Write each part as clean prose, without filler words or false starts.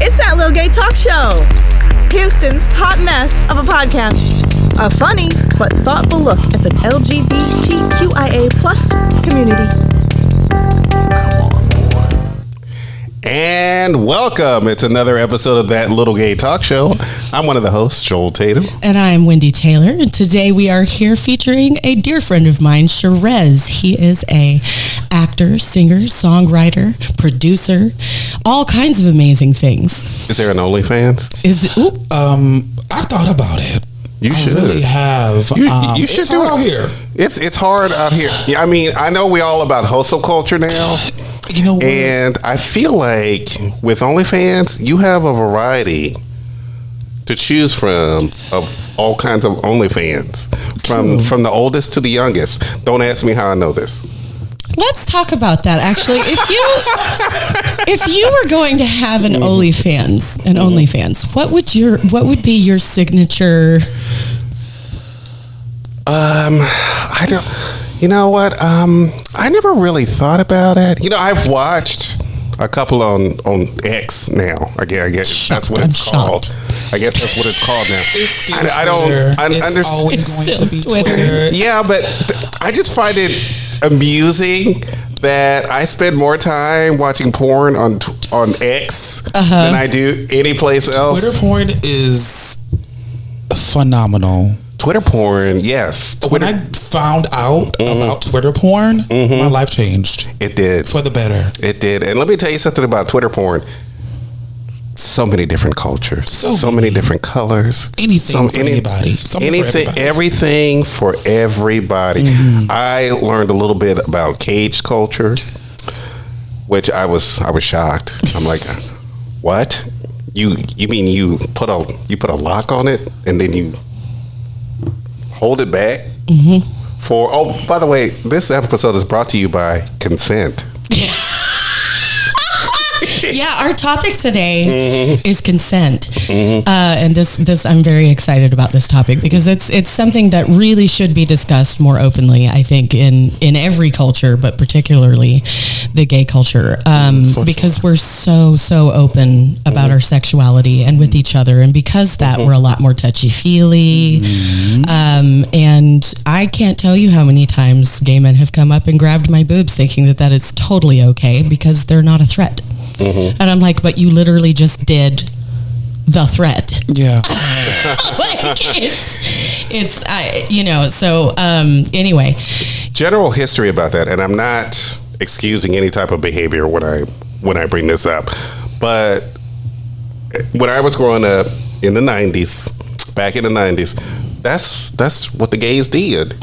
It's that little gay talk show. Houston's hot mess of a podcast. A funny but thoughtful look at the LGBTQIA plus community. And welcome. It's another episode of That Little Gay Talk Show. I'm one of the hosts, Joel Tatum. And I'm Wendy Taylor. And today we are here featuring a dear friend of mine, Sherez. He is a actor, singer, songwriter, producer, all kinds of amazing things. Is there an OnlyFans? I've thought about it. You should. I really have. You should it's do hard it out here. It's hard out here. Yeah, I mean, I know we all about hustle culture now. You know what? And I feel like with OnlyFans, you have a variety to choose from of all kinds of OnlyFans, from the oldest to the youngest. Don't ask me how I know this. Let's talk about that. Actually, if you were going to have an OnlyFans, what would be your signature? I don't. You know what? I never really thought about it. You know, I've watched a couple on X now. I guess that's what it's called. I guess that's what it's called now. It's still I don't understand. It's always going to be Twitter. Yeah, but I just find it amusing that I spend more time watching porn on X than I do any place else. Twitter porn is phenomenal. Twitter porn, yes. When I found out about Twitter porn, my life changed. It did. For the better. It did. And let me tell you something about Twitter porn. So many different cultures. So many different colors. Anything for anybody. Everything for everybody. I learned a little bit about cage culture, which I was shocked. I'm like, what? You mean you put a lock on it and then you hold it back for? Oh, by the way, this episode is brought to you by consent. Yeah, our topic today is consent, and this I'm very excited about this topic because it's something that really should be discussed more openly. I think in every culture, but particularly the gay culture, because we're so open about our sexuality and with each other, and because that we're a lot more touchy feely. And I can't tell you how many times gay men have come up and grabbed my boobs, thinking that is totally okay because they're not a threat. And I'm like, but you literally just did the threat. Yeah. Like so anyway. General history about that, and I'm not excusing any type of behavior when I bring this up, but when I was growing up in the 90s, back in the 90s, that's what the gays did.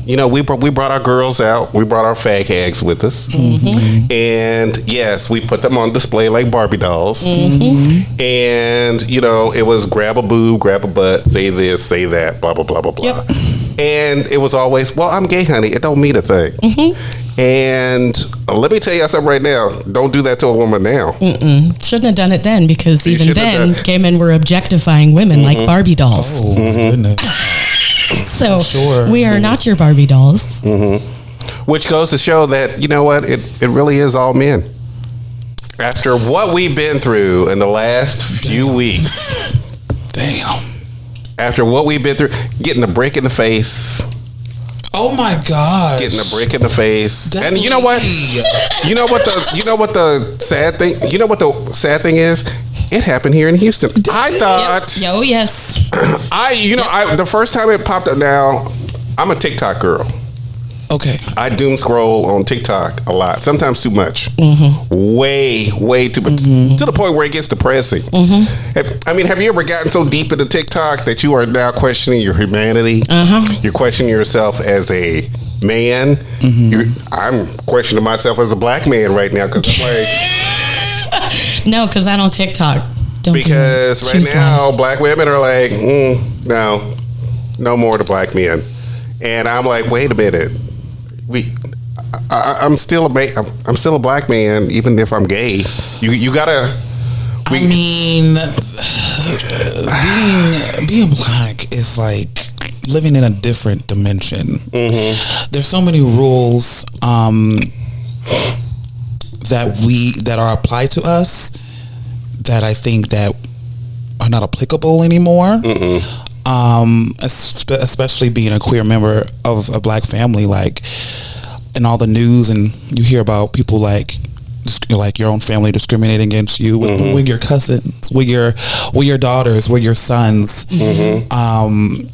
You know, we brought our girls out. We brought our fag hags with us. And yes, we put them on display like Barbie dolls. And, you know, it was grab a boob, grab a butt, say this, say that, blah, blah, blah, blah, blah. Yep. And it was always, well, I'm gay, honey. It don't mean a thing. And let me tell you something right now. Don't do that to a woman now. Shouldn't have done it then, because even then, gay men were objectifying women like Barbie dolls. Oh, my goodness. So we are not your Barbie dolls. Which goes to show that, you know what, it really is all men. After what we've been through in the last few weeks. After what we've been through, getting a brick in the face. Oh my gosh. Getting a brick in the face. And you know what? You know what the sad thing is? It happened here in Houston. I thought. Oh yes. The first time it popped up. Now, I'm a TikTok girl. Okay. I doom scroll on TikTok a lot. Sometimes too much. Way too much. To the point where it gets depressing. Have you ever gotten so deep into TikTok that you are now questioning your humanity? You're questioning yourself as a man. I'm questioning myself as a black man right now because I'm like. No, because I don't TikTok. Because right now, black women are like, no more to black men. And I'm like, wait a minute. I'm still a black man, even if I'm gay. You gotta. Being black is like living in a different dimension. There's so many rules that are applied to us that I think that are not applicable anymore. Especially being a queer member of a black family, like in all the news, and you hear about people like your own family discriminating against you with your cousins, with your daughters, with your sons, and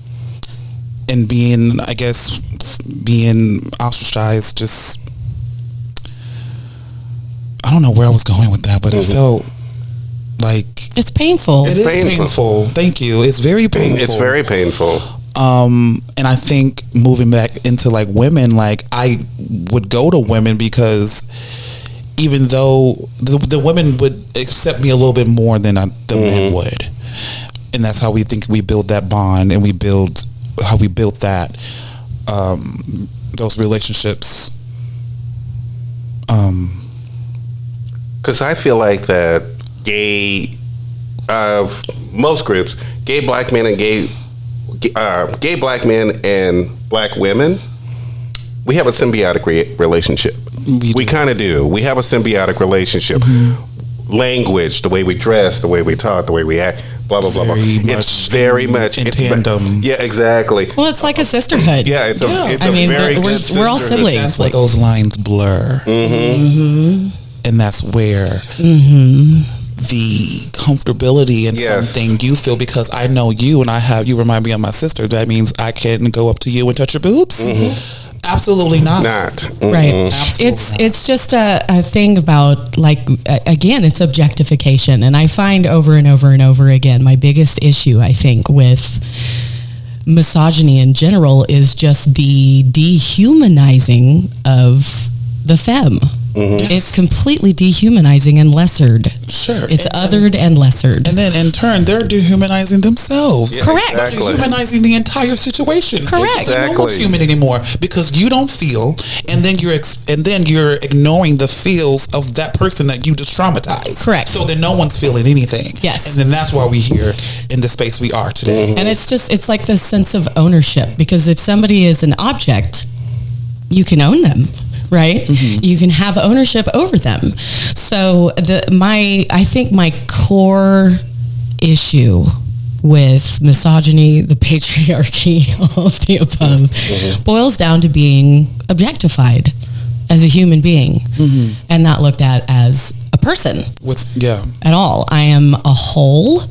being, I guess, being ostracized. Just, I don't know where I was going with that, but it felt like it's painful. It is painful. Thank you. It's very painful. It's very painful. And I think moving back into like women, like I would go to women because even though the women would accept me a little bit more than the men would, and that's how we think we build that bond, and we build how we built that those relationships. Because I feel like that gay, most groups, gay black men and gay black men and black women, we have a symbiotic relationship. We kind of do. We have a symbiotic relationship. Language, the way we dress, the way we talk, the way we act, blah blah blah blah. It's very much in tandom. Yeah, exactly. Well, it's like a sisterhood. Yeah, it's a very good sisterhood. We're all siblings. That's where those lines blur, and that's where the comfortability in something you feel, because I know you and you remind me of my sister. That means I can go up to you and touch your boobs. Absolutely not. Right. It's just a thing about, like, again, it's objectification. And I find over and over and over again, my biggest issue, I think, with misogyny in general is just the dehumanizing of the femme. It's completely dehumanizing and lessered. Sure. It's othered and lessered. And then in turn, they're dehumanizing themselves. Yeah, correct. Exactly. They're dehumanizing the entire situation. Correct. Exactly. No one's human anymore because you don't feel, and then you're ignoring the feels of that person that you just traumatized. Correct. So then no one's feeling anything. Yes. And then that's why we're here in the space we are today. And it's like this sense of ownership, because if somebody is an object, you can own them. Right? You can have ownership over them. So I think my core issue with misogyny, the patriarchy, all of the above, boils down to being objectified as a human being and not looked at as a person at all. I am a whole,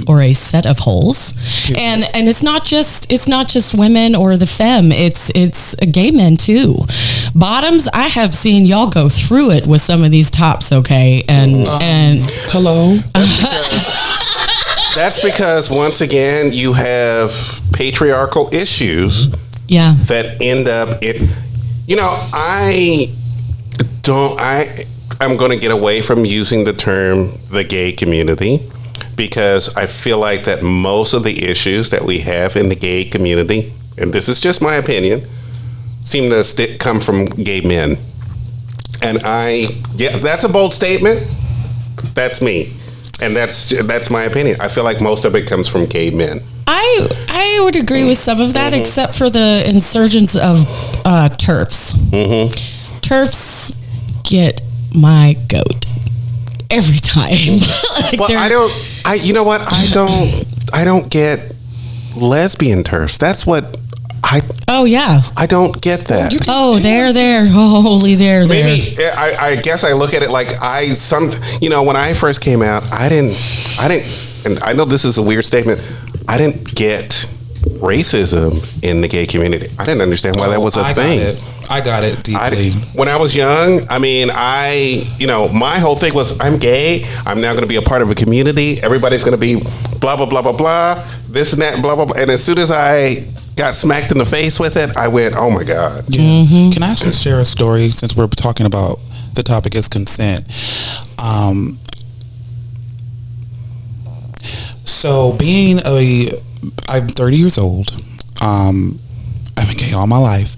or a set of holes, and it's not just women or the femme. It's gay men too. Bottoms, I have seen y'all go through it with some of these tops. Okay, and hello. That's because once again you have patriarchal issues. Yeah. That end up I'm going to get away from using the term the gay community, because I feel like that most of the issues that we have in the gay community, and this is just my opinion, seem to come from gay men. And that's a bold statement. That's me. And that's my opinion. I feel like most of it comes from gay men. I would agree with some of that, except for the insurgence of TERFs. TERFs get my goat every time. Well, you know what? I don't get lesbian TERFs. That's what I don't get that. Holy there. Maybe I guess I look at it like when I first came out, I didn't, and I know this is a weird statement, I didn't get racism in the gay community. I didn't understand why that was a thing. I got it deeply. When I was young, I mean, my whole thing was, I'm gay. I'm now going to be a part of a community. Everybody's going to be blah, blah, blah, blah, blah, this and that, blah, blah, blah. And as soon as I got smacked in the face with it, I went, oh my God. Yeah. Can I actually share a story, since we're talking about the topic is consent? So I'm 30 years old. I've been gay all my life.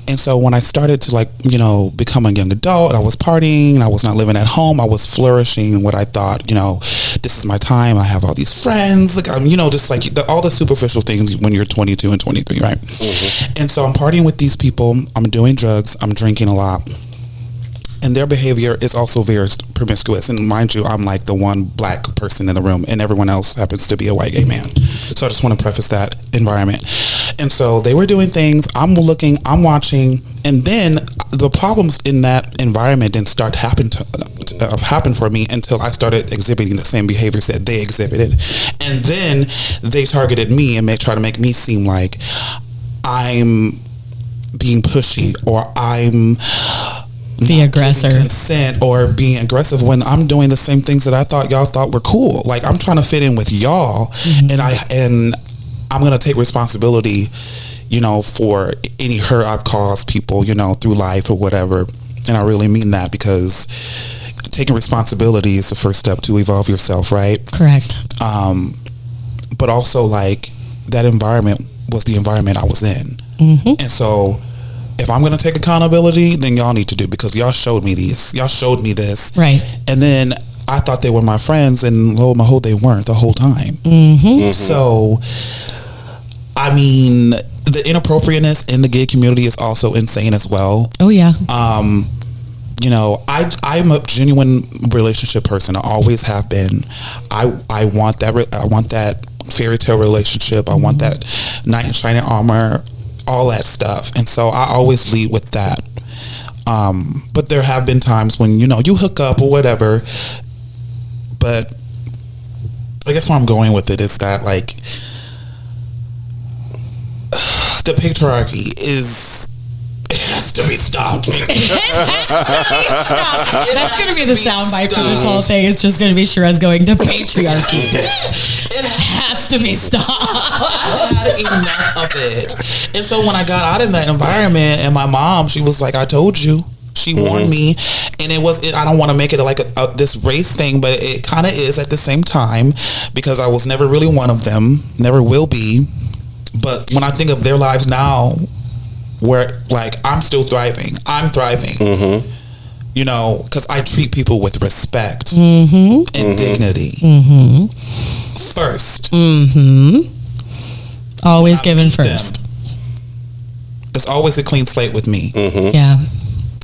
And so when I started to become a young adult, I was partying, I was not living at home, I was flourishing in what I thought, this is my time, I have all these friends, just like all the superficial things when you're 22 and 23, right? And so I'm partying with these people, I'm doing drugs, I'm drinking a lot. and their behavior is also very promiscuous. And mind you, I'm like the one black person in the room, and everyone else happens to be a white gay man. So I just want to preface that environment. And so they were doing things. I'm looking, I'm watching, and then the problems in that environment didn't start happen for me until I started exhibiting the same behaviors that they exhibited. And then they targeted me and tried to make me seem like I'm being pushy, or I'm the aggressor, consent, or being aggressive when I'm doing the same things that I thought y'all thought were cool. Like, I'm trying to fit in with y'all, and I'm gonna take responsibility, for any hurt I've caused people, through life or whatever. And I really mean that, because taking responsibility is the first step to evolve yourself, right? Correct. But also, like, that environment was the environment I was in. And so if I'm going to take accountability, then y'all need to do, because y'all showed me this. Y'all showed me this. Right. And then I thought they were my friends, and lo and behold, they weren't the whole time. So, I mean, the inappropriateness in the gay community is also insane as well. Oh, yeah. I'm a genuine relationship person. I always have been. I want that fairy tale relationship. I want that knight in shining armor, all that stuff. And so I always lead with that. But there have been times when, you hook up or whatever. But I guess where I'm going with it is that, like, the patriarchy has to be stopped. That's going to be the soundbite for this whole thing. It's just going to be Sherez going, the patriarchy. It has to be stopped. I had enough of it. And so when I got out of that environment, and my mom, she was like, I told you. She warned me. And I don't want to make it like this race thing, but it kind of is at the same time, because I was never really one of them, never will be. But when I think of their lives now, where, like, I'm still thriving, because I treat people with respect and dignity first. Always given first. It's always a clean slate with me. Yeah.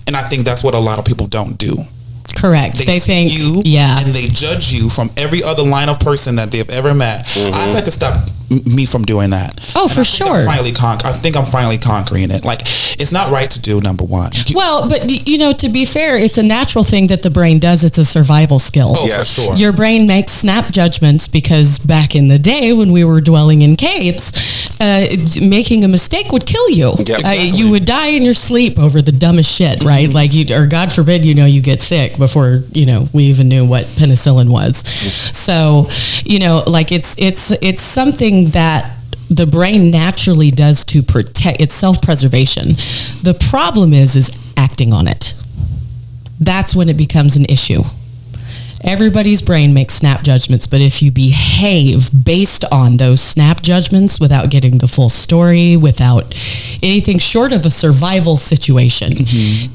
And I think that's what a lot of people don't do. Correct. They think you, and they judge you from every other line of person that they've ever met. I've had to stop me from doing that. Oh, and for sure. I think I'm finally conquering it. Like, it's not right to do, number one. Well, but to be fair, it's a natural thing that the brain does. It's a survival skill. Oh, yeah, for sure. Your brain makes snap judgments, because back in the day when we were dwelling in caves, making a mistake would kill you. Yep. Exactly. You would die in your sleep over the dumbest shit, right? Like, or God forbid, you get sick before, we even knew what penicillin was. So, like, it's something that the brain naturally does to protect. It's self-preservation. The problem is acting on it. That's when it becomes an issue. Everybody's brain makes snap judgments, but if you behave based on those snap judgments without getting the full story, without anything short of a survival situation,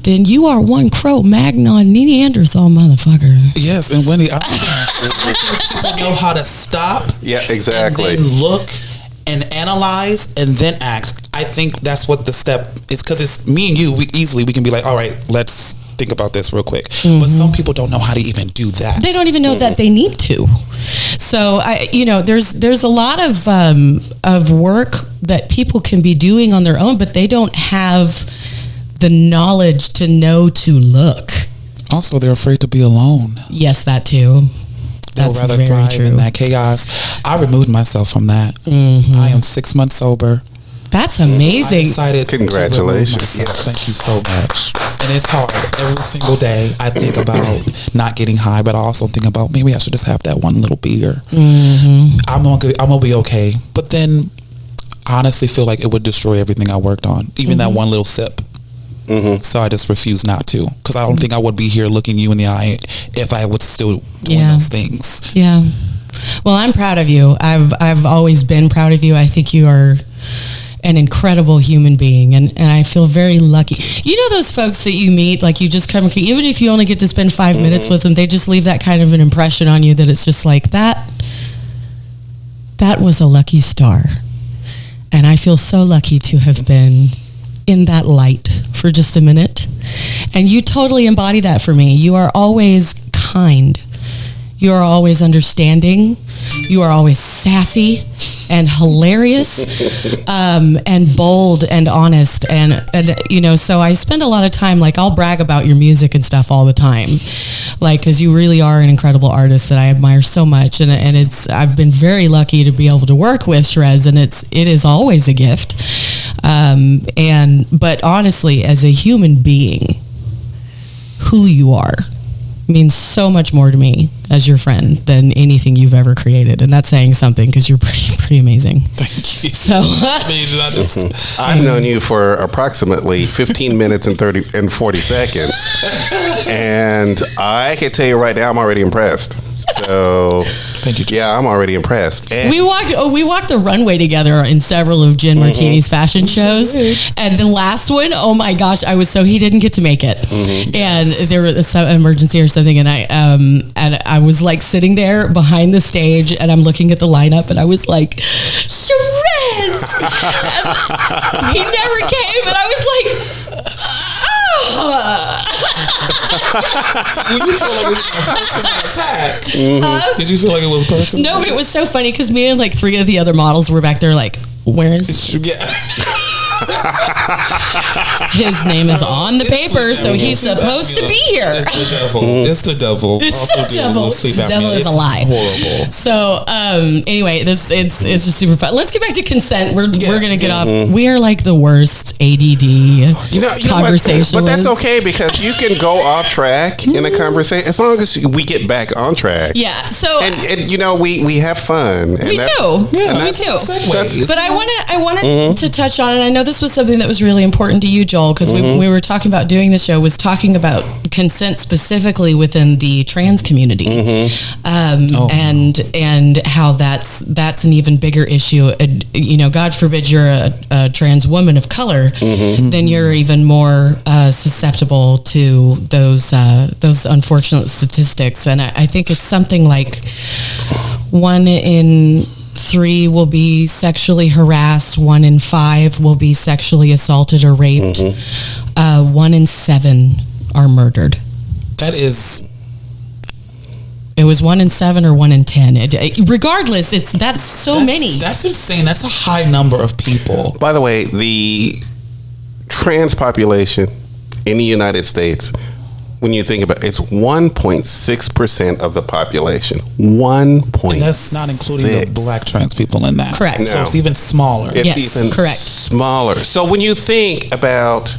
then you are one Cro-Magnon Neanderthal motherfucker. Yes, and Wendy, I don't know how to stop. Yeah, exactly. And then look and analyze and then act. I think that's what the step is, because it's me and you. We can be like, all right, let's think about this real quick. But some people don't know how to even do that. They don't even know that they need to. So there's a lot of work that people can be doing on their own, but they don't have the knowledge to know to look. Also, they're afraid to be alone. Yes, that too. They'll rather thrive in that chaos. I removed myself from that. I am 6 months sober. That's amazing. I decided Congratulations. Yes. Thank you so much. And it's hard. Every single day I think about not getting high, but I also think about maybe I should just have that one little beer. I'm gonna be okay. But then I honestly feel like it would destroy everything I worked on, even that one little sip. So I just refuse not to, because I don't think I would be here looking you in the eye if I was still doing those things. Yeah. Well, I'm proud of you. I've always been proud of you. I think you are an incredible human being, and I feel very lucky. You know those folks that you meet, like you just come, even if you only get to spend 5 minutes with them, they just leave that kind of an impression on you that it's just like, that was a lucky star. And I feel so lucky to have been in that light for just a minute. And you totally embody that for me. You are always kind. You are always understanding. You are always sassy and hilarious, and bold and honest. And, you know, so I spend a lot of time, like, I'll brag about your music and stuff all the time. Like, because you really are an incredible artist that I admire so much. And I've been very lucky to be able to work with Sherez, and it is always a gift. But honestly, as a human being, who you are means so much more to me as your friend than anything you've ever created, and that's saying something because you're pretty amazing. Thank you. So I've known you for approximately 15 minutes and 40 seconds, and I can tell you right now, I'm already impressed. So thank you. Yeah, I'm already impressed. And we walked the runway together in several of Jen Martini's fashion shows, and the last one, oh my gosh, he didn't get to make it, and there was some emergency or something, and I was like sitting there behind the stage, and I'm looking at the lineup, and I was like, Sherez, and he never came, and I was like, Did you feel like it was a personal attack? Did you feel like it was personal? No, but it was so funny because me and like 3 of the other models were back there like, where is his name is on the paper, so he's supposed to be here. It's the devil. It's the devil. The devil is a lie. Horrible. So anyway, it's just super fun. Let's get back to consent. We're gonna get off. We are like the worst ADD conversationalists. But that's okay because you can go off track in a conversation as long as we get back on track. Yeah. So and you know we have fun. And we do. Yeah, we do. But I wanted to touch on, and I know this was something that was really important to you, Joel, because we were talking about doing the show, was talking about consent specifically within the trans community, and how that's an even bigger issue. You know, God forbid you're a trans woman of color, then you're even more susceptible to those unfortunate statistics. And I think it's something like 1 in 3 will be sexually harassed. 1 in 5 will be sexually assaulted or raped. 1 in 7 are murdered. That is. It was 1 in 7 or 1 in 10. Regardless, that's so many. That's insane. That's a high number of people. By the way, the trans population in the United States, when you think about it, it's 1.6% of the population. 1.6. And that's not including the black trans people in that. Correct. No. So it's even smaller. Yes, correct. Smaller. So when you think about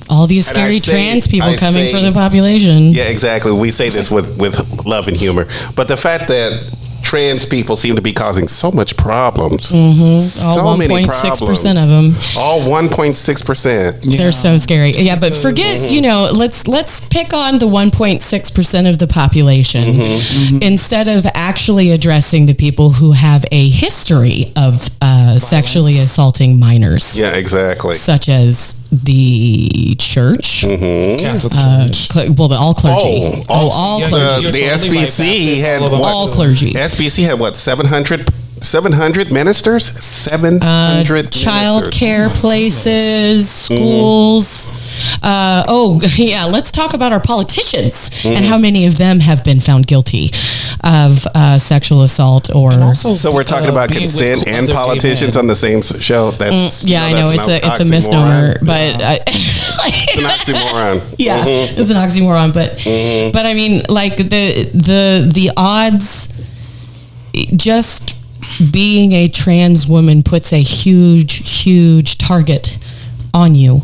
all these scary trans people coming for the population. Yeah, exactly. We say this with love and humor. But the fact that trans people seem to be causing so much problems. So all 1.6% of them. All 1.6%. Yeah. They're so scary. Yeah, but forget, you know, let's pick on the 1.6% of the population instead of actually addressing the people who have a history of sexually assaulting minors. Yeah, exactly. Such as the church. Catholic Church. All clergy. All clergy. The SBC had all clergy. SBC had what, 700 ministers? 700 child care places, schools. Let's talk about our politicians and how many of them have been found guilty of sexual assault or. So we're talking about consent and politicians on the same show. That's I know it's a misnomer, but it's an oxymoron. Yeah, it's an oxymoron, but I mean, like the odds. Just being a trans woman puts a huge target on you,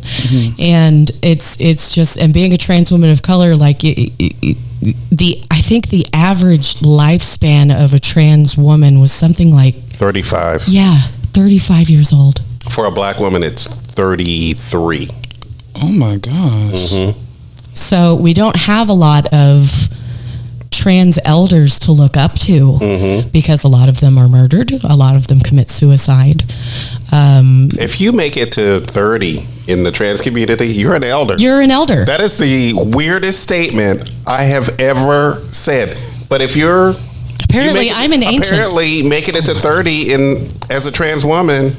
and it's just, and being a trans woman of color, like I think the average lifespan of a trans woman was something like 35. Yeah, 35 years old. For a black woman, it's 33. Oh my gosh. So we don't have a lot of trans elders to look up to because a lot of them are murdered. A lot of them commit suicide. If you make it to 30 in the trans community, you're an elder. You're an elder. That is the weirdest statement I have ever said. But if you're I'm an ancient. Apparently, making it to 30 as a trans woman,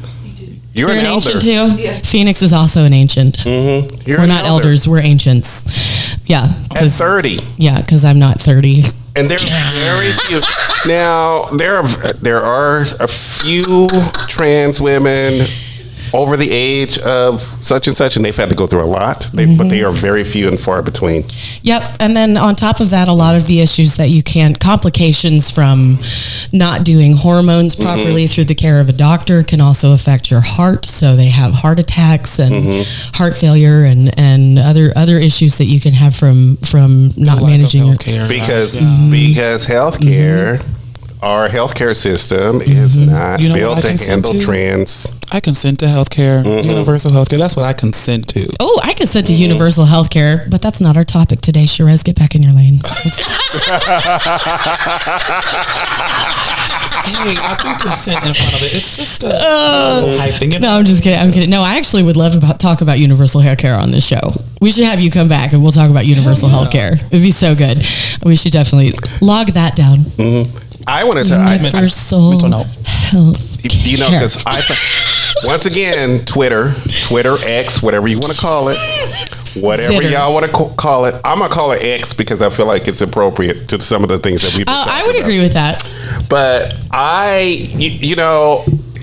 You're an elder. ancient too? Yeah. Phoenix is also an ancient. Mm-hmm. We're not elders, we're ancients. Yeah. At 30. Yeah, because I'm not 30. And there are very few. Now, there are a few trans women over the age of such and such, and they've had to go through a lot, but they are very few and far between. Yep. And then on top of that, a lot of the issues that complications from not doing hormones properly through the care of a doctor can also affect your heart. So they have heart attacks and heart failure and other issues that you can have from not managing your care. Because healthcare, our healthcare system is not built to handle trans. I consent to healthcare, universal healthcare. That's what I consent to. Oh, I consent to universal health care, but that's not our topic today. Sherez, get back in your lane. Hey, I think consent in front of it. It's just a hype thing. No, I'm just kidding. I'm kidding. No, I actually would love to talk about universal health care on this show. We should have you come back and we'll talk about universal health care. It'd be so good. We should definitely log that down. I wanted to. Universal health care. You know, because once again, Twitter, X, whatever you want to call it, whatever Zitter. y'all want to call it. I'm gonna call it X because I feel like it's appropriate to some of the things that we've been talking I would about. agree with that. But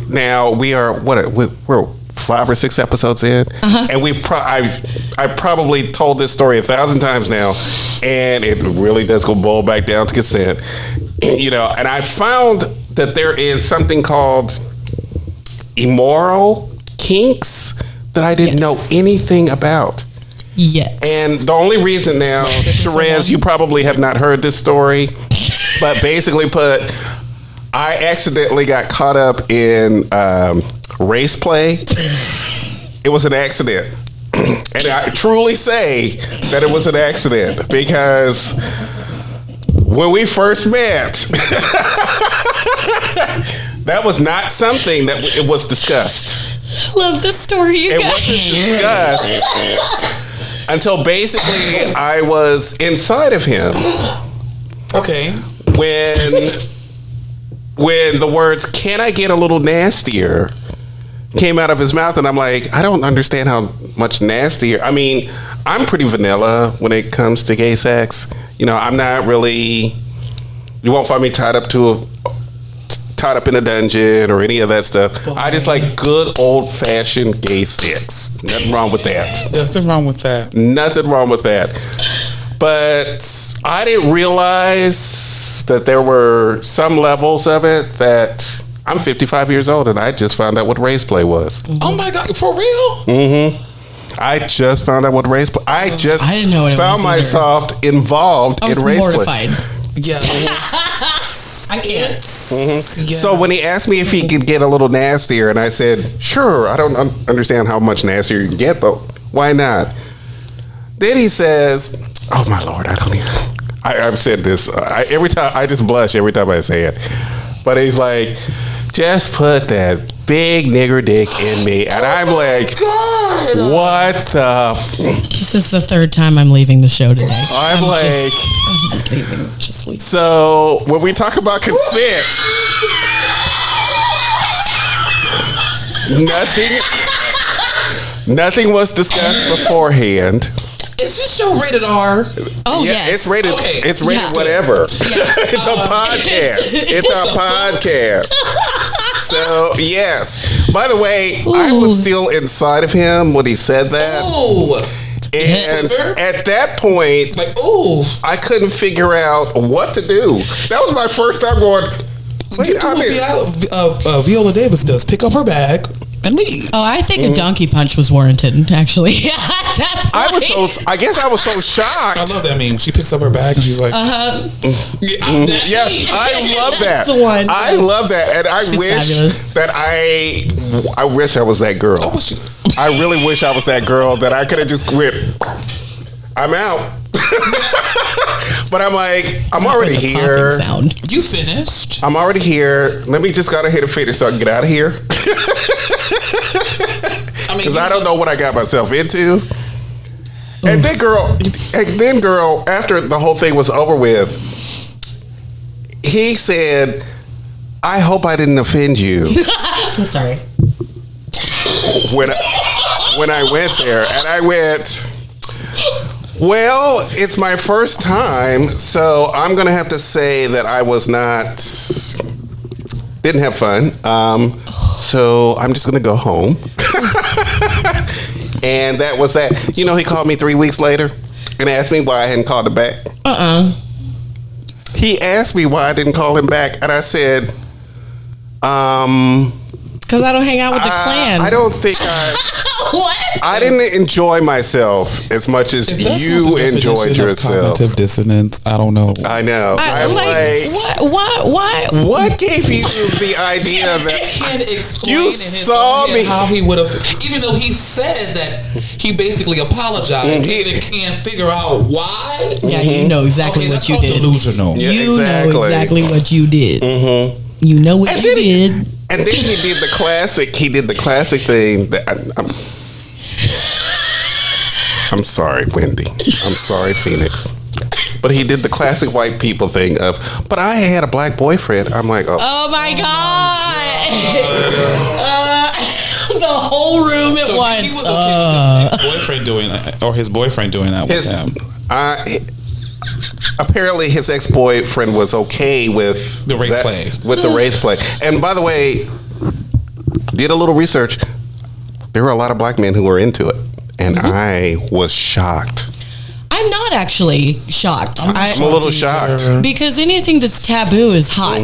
now we're 5 or 6 episodes in, and I probably told this story 1,000 times now, and it really does boil back down to consent. And I found that there is something called immoral kinks that I didn't know anything about. Yes. And the only reason now, Sherez, you probably have not heard this story, but basically I accidentally got caught up in race play. It was an accident. And I truly say that it was an accident because when we first met, that was not something that it was discussed. Love this story, you It guys. wasn't discussed until basically I was inside of him. Okay. When the words "Can I get a little nastier?" came out of his mouth, and I'm like, I don't understand how much nastier. I mean, I'm pretty vanilla when it comes to gay sex. I'm not really. You won't find me tied up in a dungeon or any of that stuff. I just like good old fashioned gay sex. Nothing wrong with that. Nothing wrong with that. Nothing wrong with that. But I didn't realize that there were some levels of it that I'm 55 years old and I just found out what race play was. Oh my God, for real? I just found out what race play. I didn't know what it found was either. myself involved I was in race mortified. play. Yeah. I can't. Yeah. So when he asked me if he could get a little nastier, and I said, sure, I don't understand how much nastier you can get, but why not? Then he says, oh my Lord, I don't even, I've said this, every time, I just blush every time I say it. But he's like, just put that big nigger dick in me. And I'm like, God. what the? This is the third time I'm leaving the show today. I'm like, Just leave. so when we talk about consent, nothing was discussed beforehand. Is this show rated R? Oh, Yeah, yes. it's rated. Okay. It's rated Yeah. whatever. Yeah. It's a podcast. It's a podcast. So yes. By the way, I was still inside of him when he said that, Oh. and at that point, Like, oh. I couldn't figure out what to do. That was my first time going. You do what Viola Davis does. Pick up her bag and leave. Oh, I think a donkey punch was warranted, actually. I guess I was so shocked. I love that meme. She picks up her bag and she's like, Yes, I love that. That's the one. I love that, and I She's wish fabulous. that I wish I was that girl. I really wish I was that girl that I could have just quit. I'm out. But I'm like, I'm already The here. popping sound. You finished? I'm already here. Let me just gotta hit a finish so I can get out of here. Because I don't know what I got myself into. And then, girl, after the whole thing was over with, he said, I hope I didn't offend you. I'm sorry. when I went there, and I went, well, it's my first time, so I'm gonna have to say that I was didn't have fun. So I'm just gonna go home. And that was that. You know, he called me 3 weeks later and asked me why I hadn't called him back. He asked me why I didn't call him back, and I said, because I don't hang out with the clan. I don't think What? I didn't enjoy myself as much as you enjoyed yourself. Cognitive dissonance. I don't know. I know. I'm Why? What gave you the idea that He can't explain you in his saw own head me? how he would have, even though he said that he basically apologized, he can't figure out why. Yeah, you know exactly Okay, what that's you called did. delusional. Yeah, You know exactly what you did. You know what you did. And then he did the classic. He did the classic thing that I'm sorry, Wendy. I'm sorry, Phoenix. But he did the classic white people thing of, but I had a black boyfriend. I'm like, Oh my God. The whole room at So once. he was okay with his boyfriend doing that, or his boyfriend doing that with him. Apparently his ex-boyfriend was okay with The race play. With the race play. And by the way, did a little research. There were a lot of black men who were into it. And I was shocked. I'm not actually shocked. I'm a little shocked. Because anything that's taboo is hot,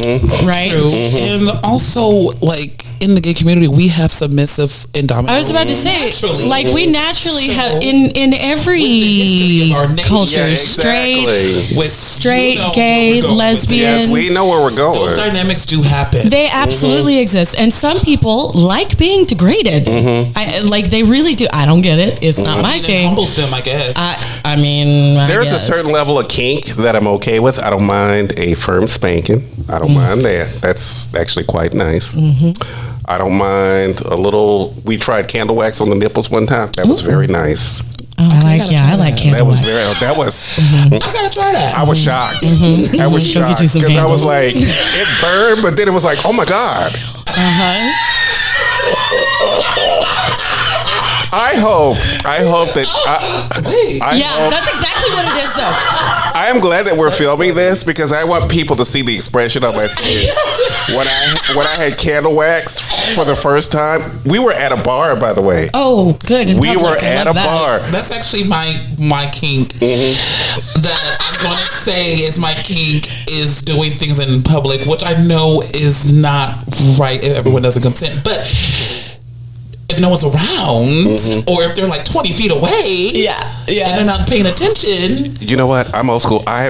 right? True. And also, like, in the gay community, we have submissive and dominant. I was about to say, naturally. like, we naturally So, have in every with the history of our nation. culture, Yeah, exactly. straight, you know gay, where we're going with lesbian. Yes, we know where we're going. Those dynamics do happen. They absolutely exist, and some people like being degraded. Like they really do. I don't get it. It's not my It thing. humbles them, I guess. I mean, I There's a guess. certain level of kink that I'm okay with. I don't mind a firm spanking. I don't mind that. That's actually quite nice. I don't mind a little. We tried candle wax on the nipples one time. That was very nice. Oh, I like That candle was wax. That was. I gotta try that. I was shocked. I was Go get shocked you some because I was candles. like, it burned, but then it was like, oh my god. I hope that. Yeah, that's exactly what it is, though. I am glad that we're filming this because I want people to see the expression on my face when I had candle wax for the first time. We were at a bar, by the way. Oh, good. in We public. were I at a love that. bar. That's actually my kink. That I'm gonna say is my kink is doing things in public, which I know is not right if everyone doesn't consent, but if no one's around, or if they're like 20 feet away, Yeah. and they're not paying attention. You know what? I'm old school. I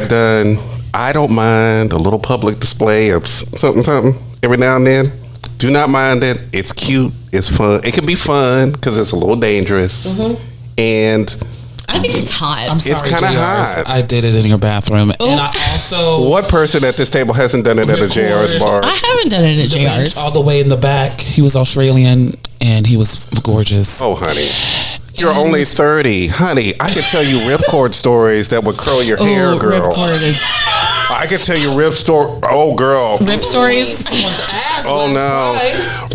don't mind a little public display of something every now and then. Do not mind it. It's cute. It's fun. It can be fun because it's a little dangerous. And I think it's hot. I'm sorry, kinda JRs. hot. I did it in your bathroom, and I also what person at this table hasn't done it at a JR's bar? I haven't done it at JR's. all the way in the back. He was Australian, and he was gorgeous. Oh, honey. You're only 30. Honey, I can tell you ripcord stories that would curl your hair, girl. Ripcord is I can tell you rip girl. rip stories. Someone's ass Oh, last no.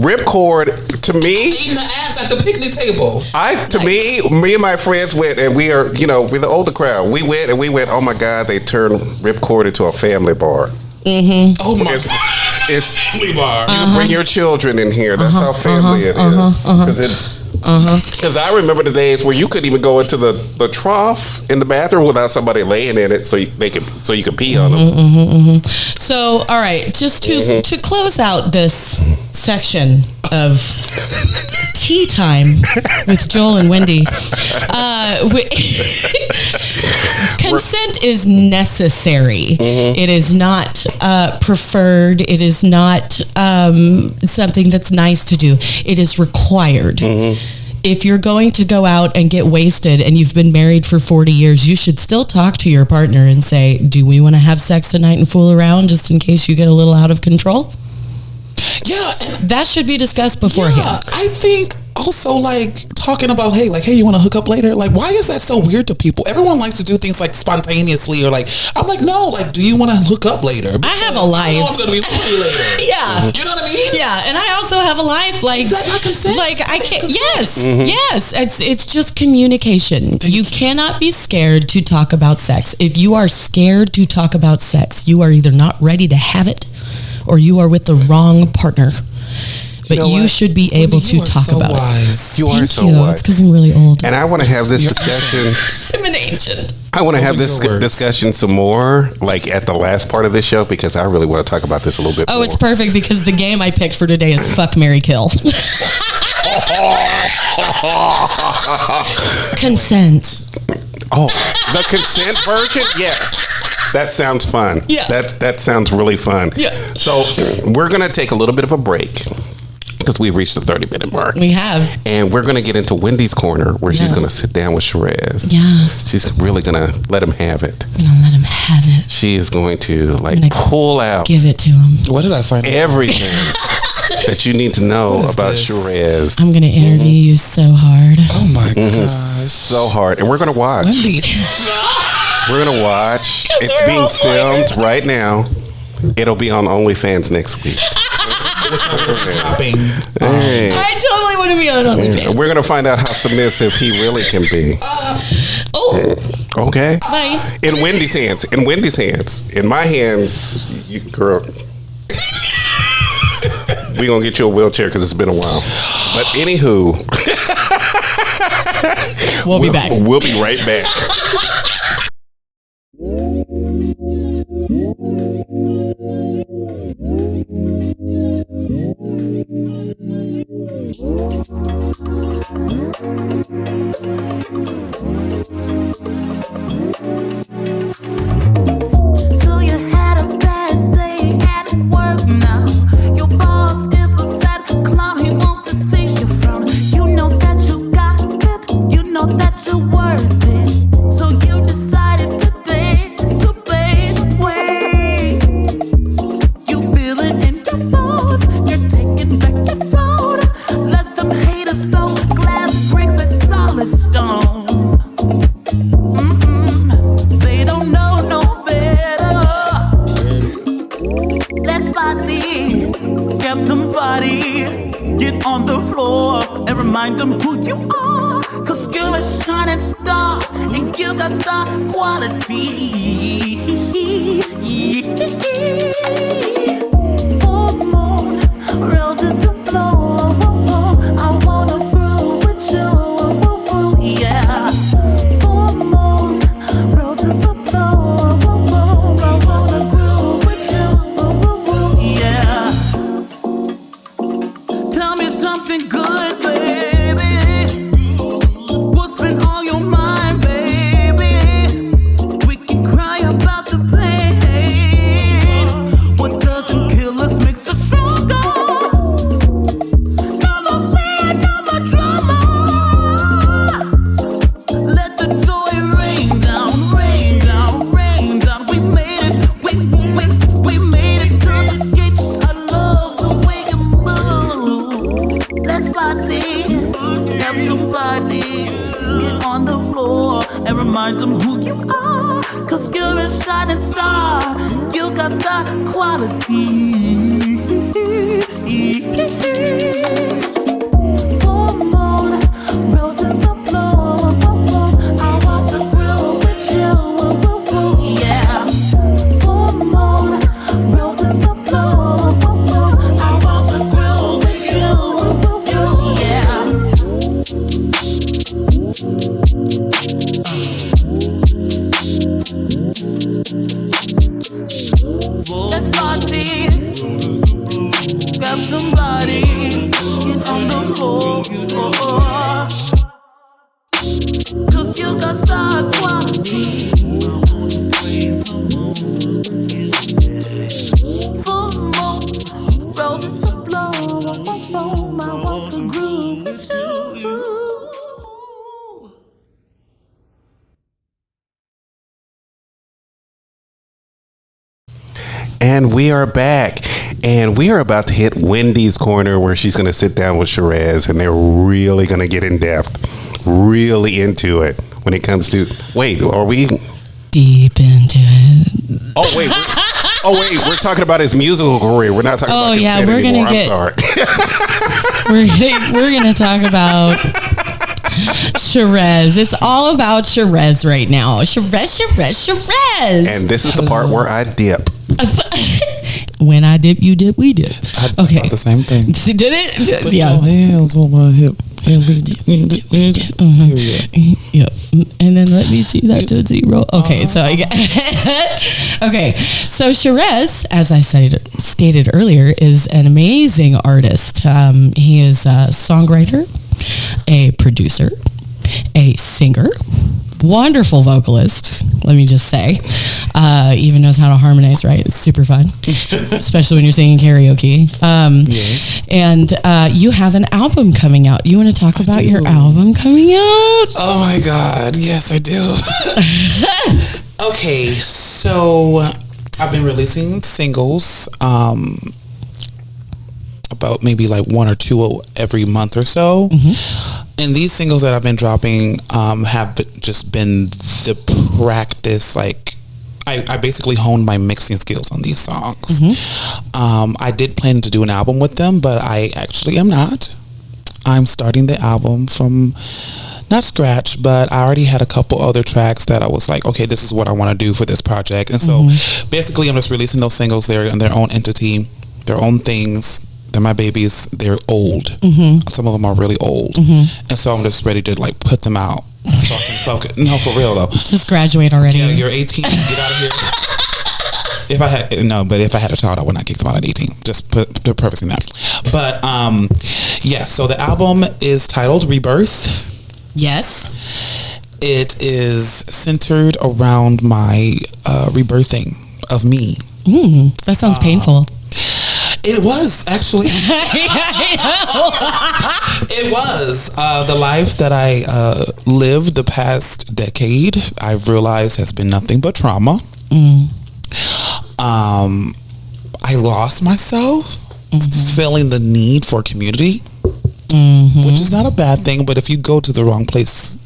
Friday. Ripcord, to me, Eating the ass at the picnic table. me and my friends went, and we're the older crowd. We went, oh my God, they turned Ripcord into a family bar. Oh my god. It's Family bar. you bring your children in here. That's how family it is. Because I remember the days where you couldn't even go into the trough in the bathroom without somebody laying in it, so you could pee on them. So, all right, just to close out this section of tea time with Joel and Wendy, consent is necessary. It is not preferred. It is not something that's nice to do. It is required. If you're going to go out and get wasted and you've been married for 40 years, you should still talk to your partner and say, do we want to have sex tonight and fool around just in case you get a little out of control? Yeah, and That should be discussed beforehand. I think also like talking about, hey, you want to hook up later? Like, why is that so weird to people? Everyone likes to do things like spontaneously, or like, I'm like, no, like, do you want to hook up later? Because I have a life. I know I'm going to be lonely later. Yeah. You know what I mean? Yeah, and I also have a life. Like, is that not consent? Like, I can't. Yes, yes. It's just communication. You cannot be scared to talk about sex. If you are scared to talk about sex, you are either not ready to have it, or you are with the wrong partner. But you should be able to talk about it. You are so Thank you. wise. It's because I'm really old. And I want to have this discussion. I'm an agent. I want to have this discussion some more, like at the last part of this show, because I really want to talk about this a little bit more. Oh, it's perfect because the game I picked for today is Fuck, Marry, Kill. Consent. Oh, the consent version? Yes. That sounds fun. Yeah. That sounds really fun. Yeah. So we're going to take a little bit of a break because we've reached the 30-minute mark. We have. And we're going to get into Wendy's Corner where she's going to sit down with Sherez. Yes. She's really going to let him have it. I'm going to let him have it. She is going to pull out. Give it to him. What did I sign up for? Everything that you need to know about this? Sherez. I'm going to interview you so hard. Oh my gosh. So hard. And we're going to watch. Wendy's. We're going to watch. It's being filmed right now. It'll be on OnlyFans next week. Shopping. Hey. I totally want to be on OnlyFans. We're going to find out how submissive he really can be. Okay. Bye. In Wendy's hands. In Wendy's hands. In my hands, you, girl. We're going to get you a wheelchair because it's been a while. But anywho. We'll be back. We'll be right back. So you had a bad day at work now. Your boss is a sad clown, he wants to see you from. You know that you got it, you know that you're worth it. So you decided to dance the blade away. You feel it in your bones, you're taking back your road. Let them haters throw glass bricks like solid stone. They don't know no better. Let's party, grab somebody, get on the floor and remind them who you are. Cause you're a shining star and you got star quality. Full moon, roses and flow. I wanna grow with you. Yeah. Full moon, roses and flow. I wanna grow with you. Yeah. Tell me something good, baby. What's been on your mind, baby? We can cry about the pain. What doesn't kill us makes us stronger. No more fear, no more drama. Let the joy rain down, rain down, rain down. We made it, we made it through the gates. I love the way you move. Let's party, have somebody, get on the floor and remind them who you are. Cause you're a shining star, you got star quality. Full moon, roses are blow. I want to grow with you. Yeah. Full moon, roses are blow. I want to grow with you. Yeah. Let's party, grab somebody, get on the floor. Cause you got star quality. Full moon, roses are blow. I want to groove with you. And we are back. And we are about to hit Wendy's corner where she's going to sit down with Sherez and they're really going to get in depth, really into it when it comes to, wait, are we deep into it? Oh, wait, we're talking about his musical career. We're not talking about consent we're anymore. gonna I'm sorry. we're gonna talk about Sherez. It's all about Sherez right now. Sherez. And this is the part where I dip. When I dip, you dip, we dip. Okay. The same thing. See, did it? Put Yeah. your hands on my hip. Period. Yep. And then let me see that to zero. Okay, so I okay. So Sherez, as I stated earlier, is an amazing artist. He is a songwriter, a producer, a singer, wonderful vocalist. Let me just say, even knows how to harmonize right. It's super fun, especially when you're singing karaoke. Yes. And you have an album coming out. You want to talk about your album coming out? Oh my God. Yes, I do. Okay, so I've been releasing singles about maybe like one or two every month or so. And these singles that I've been dropping have just been the practice. Like I basically honed my mixing skills on these songs. I did plan to do an album with them, but I actually am not. I'm starting the album from not scratch, but I already had a couple other tracks that I was like, okay, this is what I want to do for this project. And so basically I'm just releasing those singles. They're in their own entity, their own things. They're my babies. They're old. Some of them are really old. And so I'm just ready to like put them out. So I can no, for real though. Just graduate already. Yeah, you're 18. Get out of here. If I had a child, I would not kick them out at 18. Just prefacing that. But yeah. So the album is titled Rebirth. Yes. It is centered around my rebirthing of me. That sounds painful. It was actually. It was the life that I lived the past decade. I've realized has been nothing but trauma. I lost myself, feeling the need for community, which is not a bad thing. But if you go to the wrong place,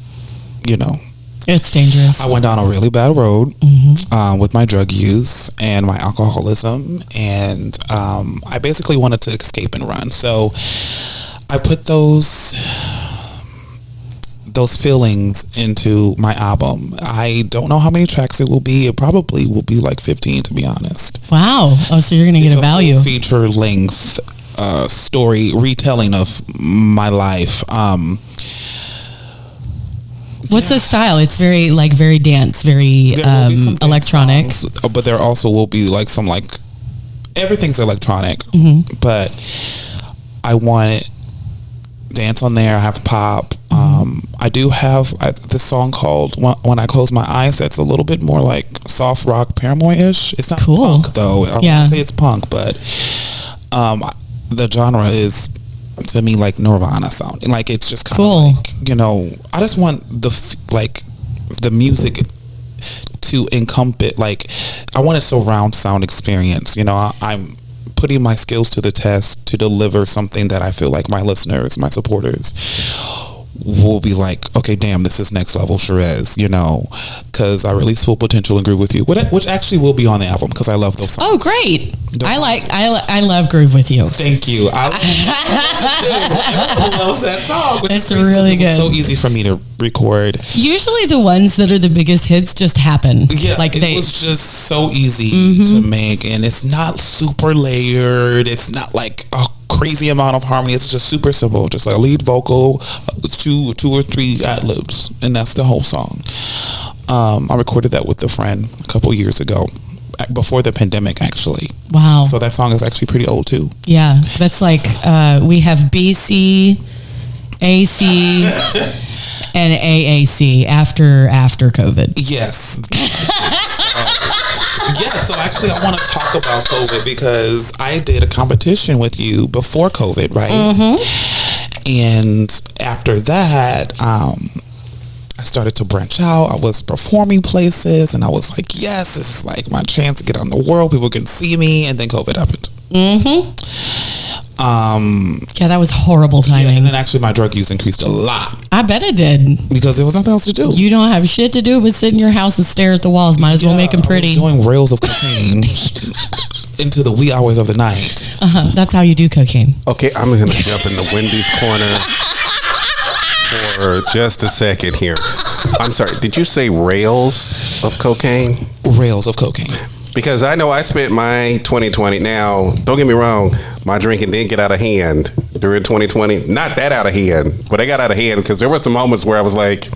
you know. It's dangerous. I went down a really bad road with my drug use and my alcoholism, and I basically wanted to escape and run. So I put those feelings into my album. I don't know how many tracks it will be. It probably will be like 15, to be honest. Wow. Oh, so you're going to get a value. Full feature length story retelling of my life. What's the style? It's very dance, very electronic. Songs, but there also will be like some everything's electronic. But I want dance on there. I have pop. I do have this song called "When I Close My Eyes." That's a little bit more like soft rock, Paramore-ish. It's not punk though. I wouldn't say it's punk, but the genre is, to me, like Nirvana sounding. Like it's just kind of like, you know, I just want the music to encompass, like I want a surround sound experience. You know, I'm putting my skills to the test to deliver something that I feel like my listeners, my supporters will be like, okay, damn, this is next level Sherez, you know, because I released Full Potential and Groove With You, which actually will be on the album because I love those songs. Oh, great. I love Groove With You. Thank you. Everyone loves that song, which it's is crazy, really good. It was so easy for me to record. Usually the ones that are the biggest hits just happen. Yeah, it was just so easy to make, and it's not super layered. It's not like a crazy amount of harmony. It's just super simple, just a lead vocal, two or three ad-libs, and that's the whole song. I recorded that with a friend a couple years ago, before the pandemic, actually. Wow. So that song is actually pretty old too. Yeah, that's like we have BC, AC, and AAC after COVID. Yes. So actually I want to talk about COVID because I did a competition with you before COVID, right? And after that, I started to branch out. I was performing places and I was like, yes, this is like my chance to get on the world. People can see me. And then COVID happened. Yeah, that was horrible Yeah, timing. and then actually my drug use increased a lot I bet it did. because there was nothing else to do. You don't have shit to do but sit in your house and stare at the walls. Might as well make them pretty. I was doing rails of cocaine into the wee hours of the night. That's how you do cocaine. Okay, I'm going to jump in the Wendy's corner for just a second here. I'm sorry, did you say rails of cocaine? Rails of cocaine. Because I know I spent my 2020. Now, don't get me wrong, my drinking did get out of hand during 2020. Not that out of hand, but I got out of hand because there were some moments where I was like,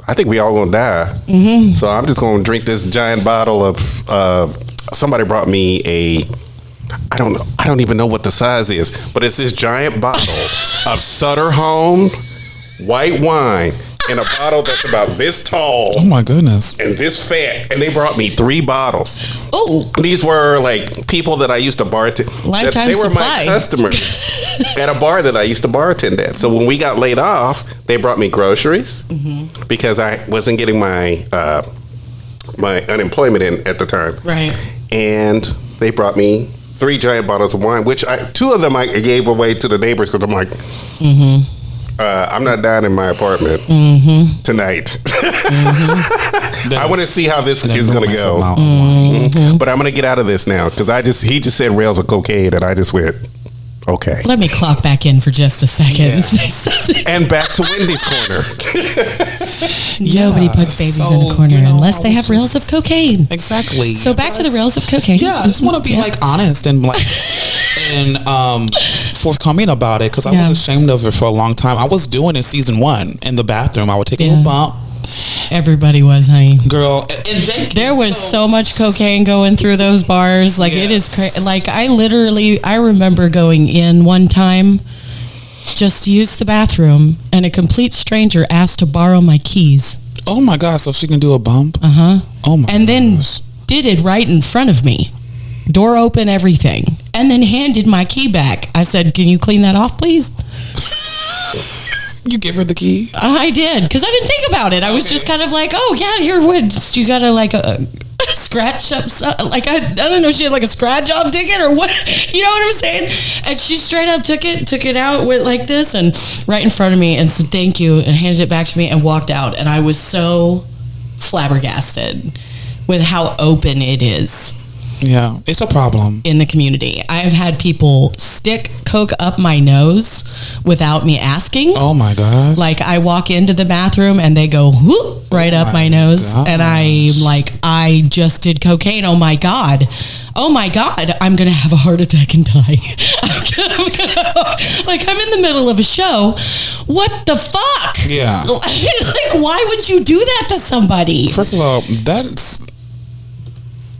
I think we all gonna die. So I'm just gonna drink this giant bottle of. Somebody brought me I don't even know what the size is, but it's this giant bottle of Sutter Home white wine in a bottle that's about this tall. Oh my goodness. And this fat, and they brought me 3 bottles. Oh, These were like people that I used to bartend. Lifetime They were supply. my customers at a bar that I used to bartend at. So when we got laid off, they brought me groceries because I wasn't getting my my unemployment in at the time. right. And they brought me 3 giant bottles of wine, which 2 of them I gave away to the neighbors because I'm like, I'm not dying in my apartment tonight. I want to see how this is going to go. But I'm going to get out of this now because he just said rails of cocaine and I just went, okay. Let me clock back in for just a second and say something. And back to Wendy's corner. Nobody puts babies in a corner unless they have rails of cocaine. Exactly. So back to the rails of cocaine. Yeah, I just want to be like honest and like forthcoming about it because I was ashamed of it for a long time. I was doing it season 1 in the bathroom. I would take a little bump. Everybody was, honey. Girl, There was so much cocaine going through those bars. Like it is crazy. Like I remember going in one time just to use the bathroom and a complete stranger asked to borrow my keys. Oh my God, so she can do a bump? Oh my And then gosh. did it right in front of me. Door open, everything. And then handed my key back. I said, "Can you clean that off, please?" You give her the key? I did, because I didn't think about it. I was just kind of like, "Oh yeah, here would you gotta like a scratch up, like I don't know, she had like a scratch off ticket or what, you know what I'm saying?" And she straight up took it out with like this and right in front of me and said thank you and handed it back to me and walked out. And I was so flabbergasted with how open it is. Yeah, it's a problem in the community. I've had people stick coke up my nose without me asking. Oh my gosh. Like I walk into the bathroom and they go whoop right up my nose gosh. and I'm like, I just did cocaine. Oh my God, I'm gonna have a heart attack and die. Like I'm in the middle of a show. What the fuck? Yeah. Like why would you do that to somebody? First of all,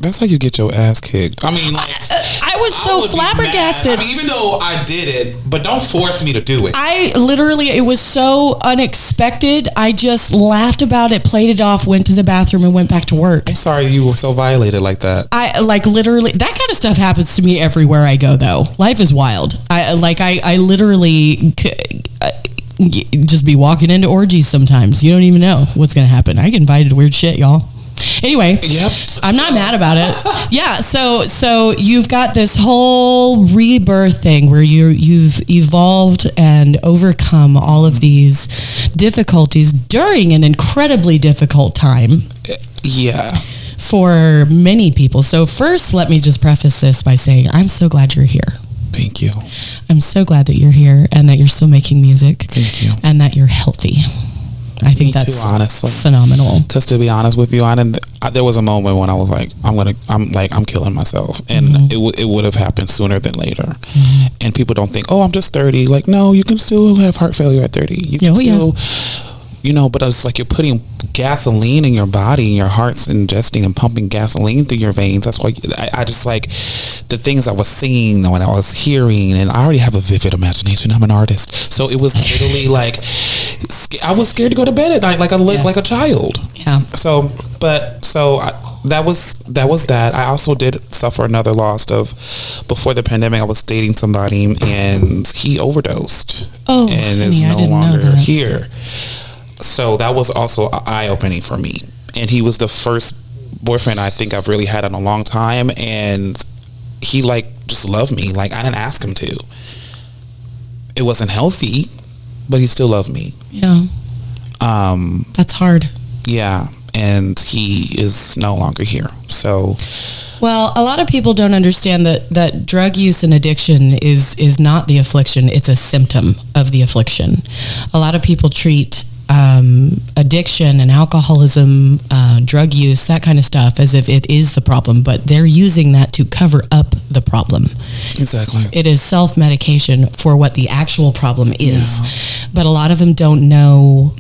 that's how you get your ass kicked. I mean, like, I was so flabbergasted. I mean, even though I did it, but don't force me to do it. I literally, it was so unexpected. I just laughed about it, played it off, went to the bathroom and went back to work. I'm sorry you were so violated like that. I like literally, that kind of stuff happens to me everywhere I go though. Life is wild. I literally just be walking into orgies sometimes. You don't even know what's going to happen. I get invited to weird shit, y'all. Anyway, I'm not mad about it. Yeah, so you've got this whole rebirth thing where you've evolved and overcome all of these difficulties during an incredibly difficult time. Yeah. For many people. So first, let me just preface this by saying I'm so glad you're here. Thank you. I'm so glad that you're here and that you're still making music. Thank you. And that you're healthy. I think that's honestly phenomenal. Because to be honest with you, there was a moment when I was like, I'm killing myself, and it would have happened sooner than later. And people don't think, oh, I'm just 30. Like, no, you can still have heart failure at 30. You can still, you know. But it's like you're putting gasoline in your body, and your heart's ingesting and pumping gasoline through your veins. That's why I just like the things I was seeing when I was hearing, and I already have a vivid imagination. I'm an artist, so it was literally like. I was scared to go to bed at night like a child. Yeah. That was that. I also did suffer another loss of before the pandemic. I was dating somebody and he overdosed. Oh, and honey, is I no didn't know longer that. here. So that was also eye opening for me. And he was the first boyfriend I think I've really had in a long time. And he like just love me. Like, I didn't ask him to. It wasn't healthy, but he still loved me. Yeah. That's hard. Yeah. And he is no longer here. So, well, a lot of people don't understand that drug use and addiction is not the affliction. It's a symptom of the affliction. A lot of people treat addiction and alcoholism, drug use, that kind of stuff as if it is the problem, but they're using that to cover up the problem. Exactly. It is self-medication for what the actual problem is. Yeah. But a lot of them don't know.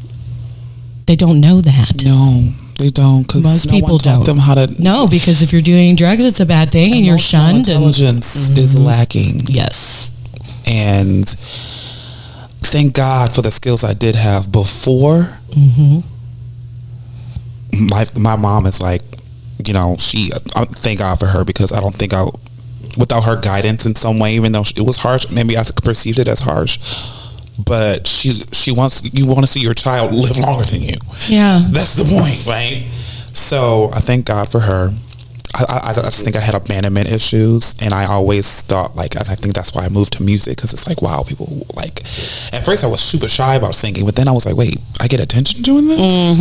They don't know that. No, they don't. Because most people don't. Them how to. No, because if you're doing drugs, it's a bad thing, and you're shunned. Intelligence is lacking. Yes. And thank God for the skills I did have before. My mom is like, you know, I thank God for her, because I don't think without her guidance in some way, even though it was harsh, maybe I perceived it as harsh, but you want to see your child live longer than you. Yeah. That's the point, right? So I thank God for her. I just think I had abandonment issues, and I always thought, like, I think that's why I moved to music, because it's like, wow, people, like, at first I was super shy about singing, but then I was like, wait, I get attention doing this?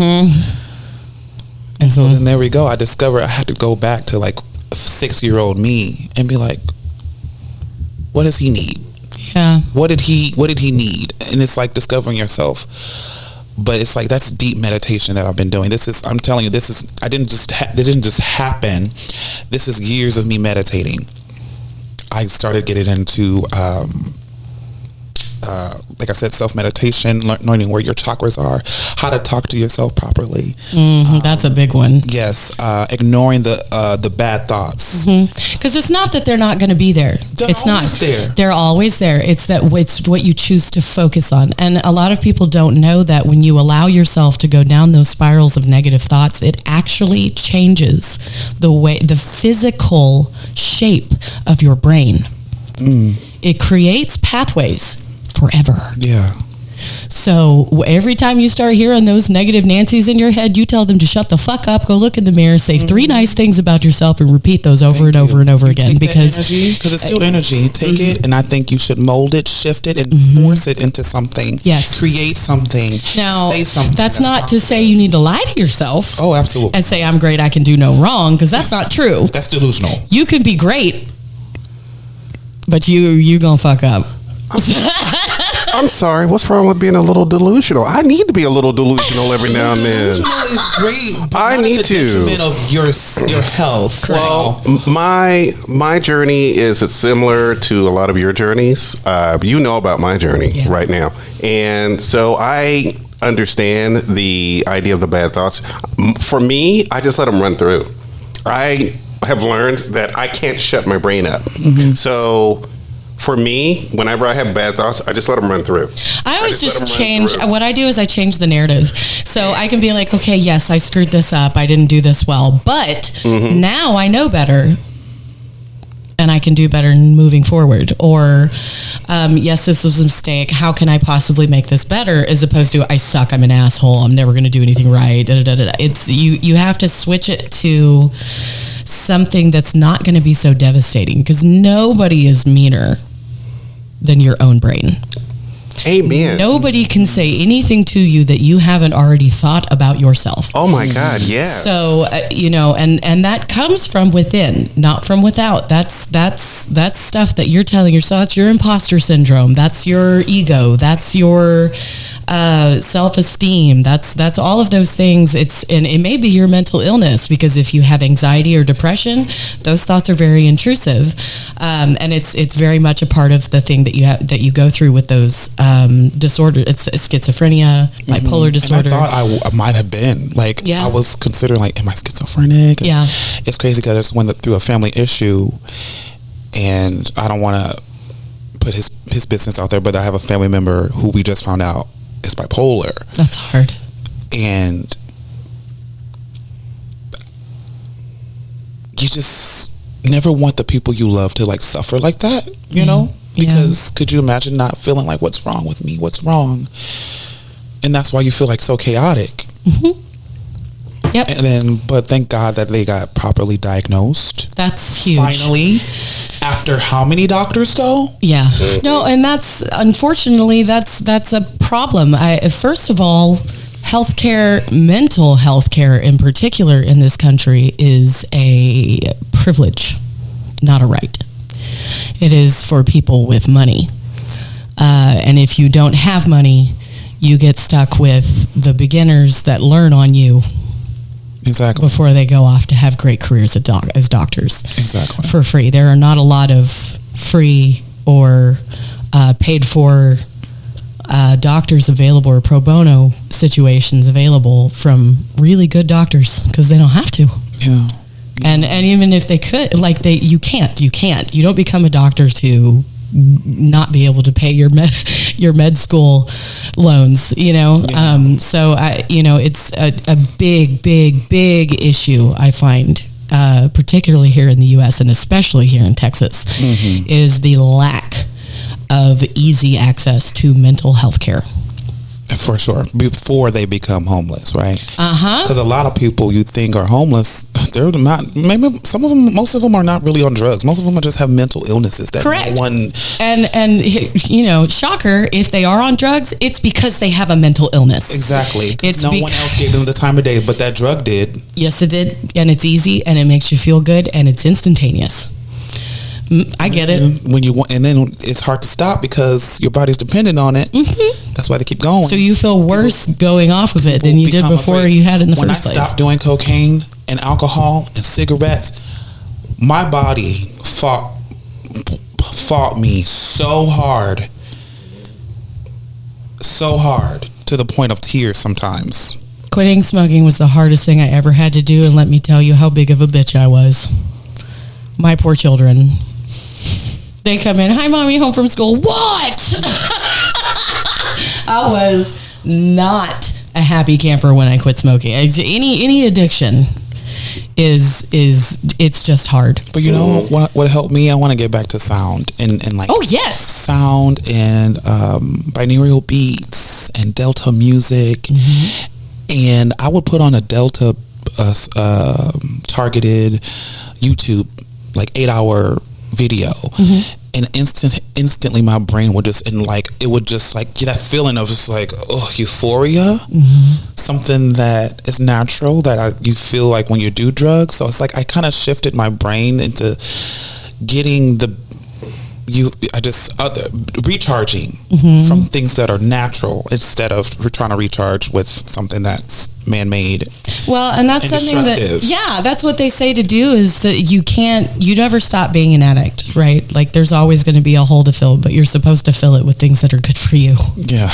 And so then there we go. I discovered I had to go back to, like, 6-year-old me and be like, what does he need? Yeah. What did he need? And it's like discovering yourself. But it's like, that's deep meditation that I've been doing. I'm telling you, it didn't just happen. This is years of me meditating. I started getting into, like I said, self-meditation, learning where your chakras are, how to talk to yourself properly. That's a big one. Yes. Ignoring the bad thoughts. Because it's not that they're not going to be there. It's not there. They're always there. It's what you choose to focus on. And a lot of people don't know that when you allow yourself to go down those spirals of negative thoughts, it actually changes the physical shape of your brain. It creates pathways forever. Yeah. So every time you start hearing those negative Nancys in your head, you tell them to shut the fuck up, go look in the mirror, say 3 nice things about yourself, and repeat those over and over and over again. Because it's still energy. Take it, and I think you should mold it, shift it, and force it into something. Yes. Create something. Now, say something. That's not to say you need to lie to yourself. Oh, absolutely. And say, I'm great, I can do no wrong, because that's not true. That's delusional. You can be great, but you gonna fuck up. I'm sorry. What's wrong with being a little delusional? I need to be a little delusional every now and then. Delusional is great, but I not need at the detriment of your health. Well, my journey is similar to a lot of your journeys. You know about my journey right now, and so I understand the idea of the bad thoughts. For me, I just let them run through. I have learned that I can't shut my brain up. So for me, whenever I have bad thoughts, I just let them run through. I always just change. What I do is I change the narrative. So I can be like, okay, yes, I screwed this up. I didn't do this well. But now I know better. And I can do better moving forward. Or, yes, this was a mistake. How can I possibly make this better? As opposed to, I suck. I'm an asshole. I'm never going to do anything right. It's you have to switch it to something that's not going to be so devastating, because nobody is meaner than your own brain. Amen. Nobody can say anything to you that you haven't already thought about yourself. Oh my God, yes. So, and that comes from within, not from without. That's stuff that you're telling yourself. That's your imposter syndrome. That's your ego. That's your self-esteem. That's all of those things. And it may be your mental illness, because if you have anxiety or depression, those thoughts are very intrusive. And it's very much a part of the thing that you go through with those disorder. It's schizophrenia, bipolar disorder. And I thought I might have been I was considering am I schizophrenic? Yeah. It's crazy because I just went through a family issue, and I don't want to put his business out there, but I have a family member who we just found out is bipolar. That's hard. And you just never want the people you love to suffer like that, you know? Because could you imagine not feeling like, what's wrong with me? What's wrong? And that's why you feel so chaotic. Yep. And then, but thank God that they got properly diagnosed. That's huge. Finally, After how many doctors though? Yeah. No, and that's unfortunately that's a problem. First of all, healthcare, mental health care in particular in this country is a privilege, not a right. It is for people with money. And if you don't have money, you get stuck with the beginners that learn on you. Exactly. Before they go off to have great careers as doctors. Exactly. For free. There are not a lot of free or paid for doctors available, or pro bono situations available from really good doctors, because they don't have to. Yeah. And even if they could, you can't. You don't become a doctor to not be able to pay your med school loans, Yeah. So it's a big issue, I find, particularly here in the U.S. and especially here in Texas, is the lack of easy access to mental health care. For sure. Before they become homeless, right? Because a lot of people you think are homeless, they're not. Maybe most of them are not really on drugs. Most of them just have mental illnesses. That correct. And shocker, if they are on drugs, it's because they have a mental illness. Exactly. Because no one else gave them the time of day, but that drug did. Yes, it did. And it's easy, and it makes you feel good, and it's instantaneous. I get it. When you want, and then it's hard to stop because your body's dependent on it. That's why they keep going. So you feel worse going off of it than you did before you had it in the first place. When I stopped doing cocaine and alcohol and cigarettes, my body fought me so hard to the point of tears sometimes. Quitting smoking was the hardest thing I ever had to do, and let me tell you how big of a bitch I was. My poor children. They come in, hi, mommy, home from school. What? I was not a happy camper when I quit smoking. Any addiction is it's just hard. But you know what helped me? I want to get back to sound and oh yes, sound and binaural beats and Delta music, and I would put on a Delta targeted YouTube 8-hour video, and instantly my brain would just it would just get that feeling of just euphoria, something that is natural that you feel like when you do drugs. So it's I kind of shifted my brain into getting recharging from things that are natural instead of trying to recharge with something that's man-made. Well, and that's something that's what they say to do, is that you never stop being an addict, right? There's always going to be a hole to fill, but you're supposed to fill it with things that are good for you. Yeah.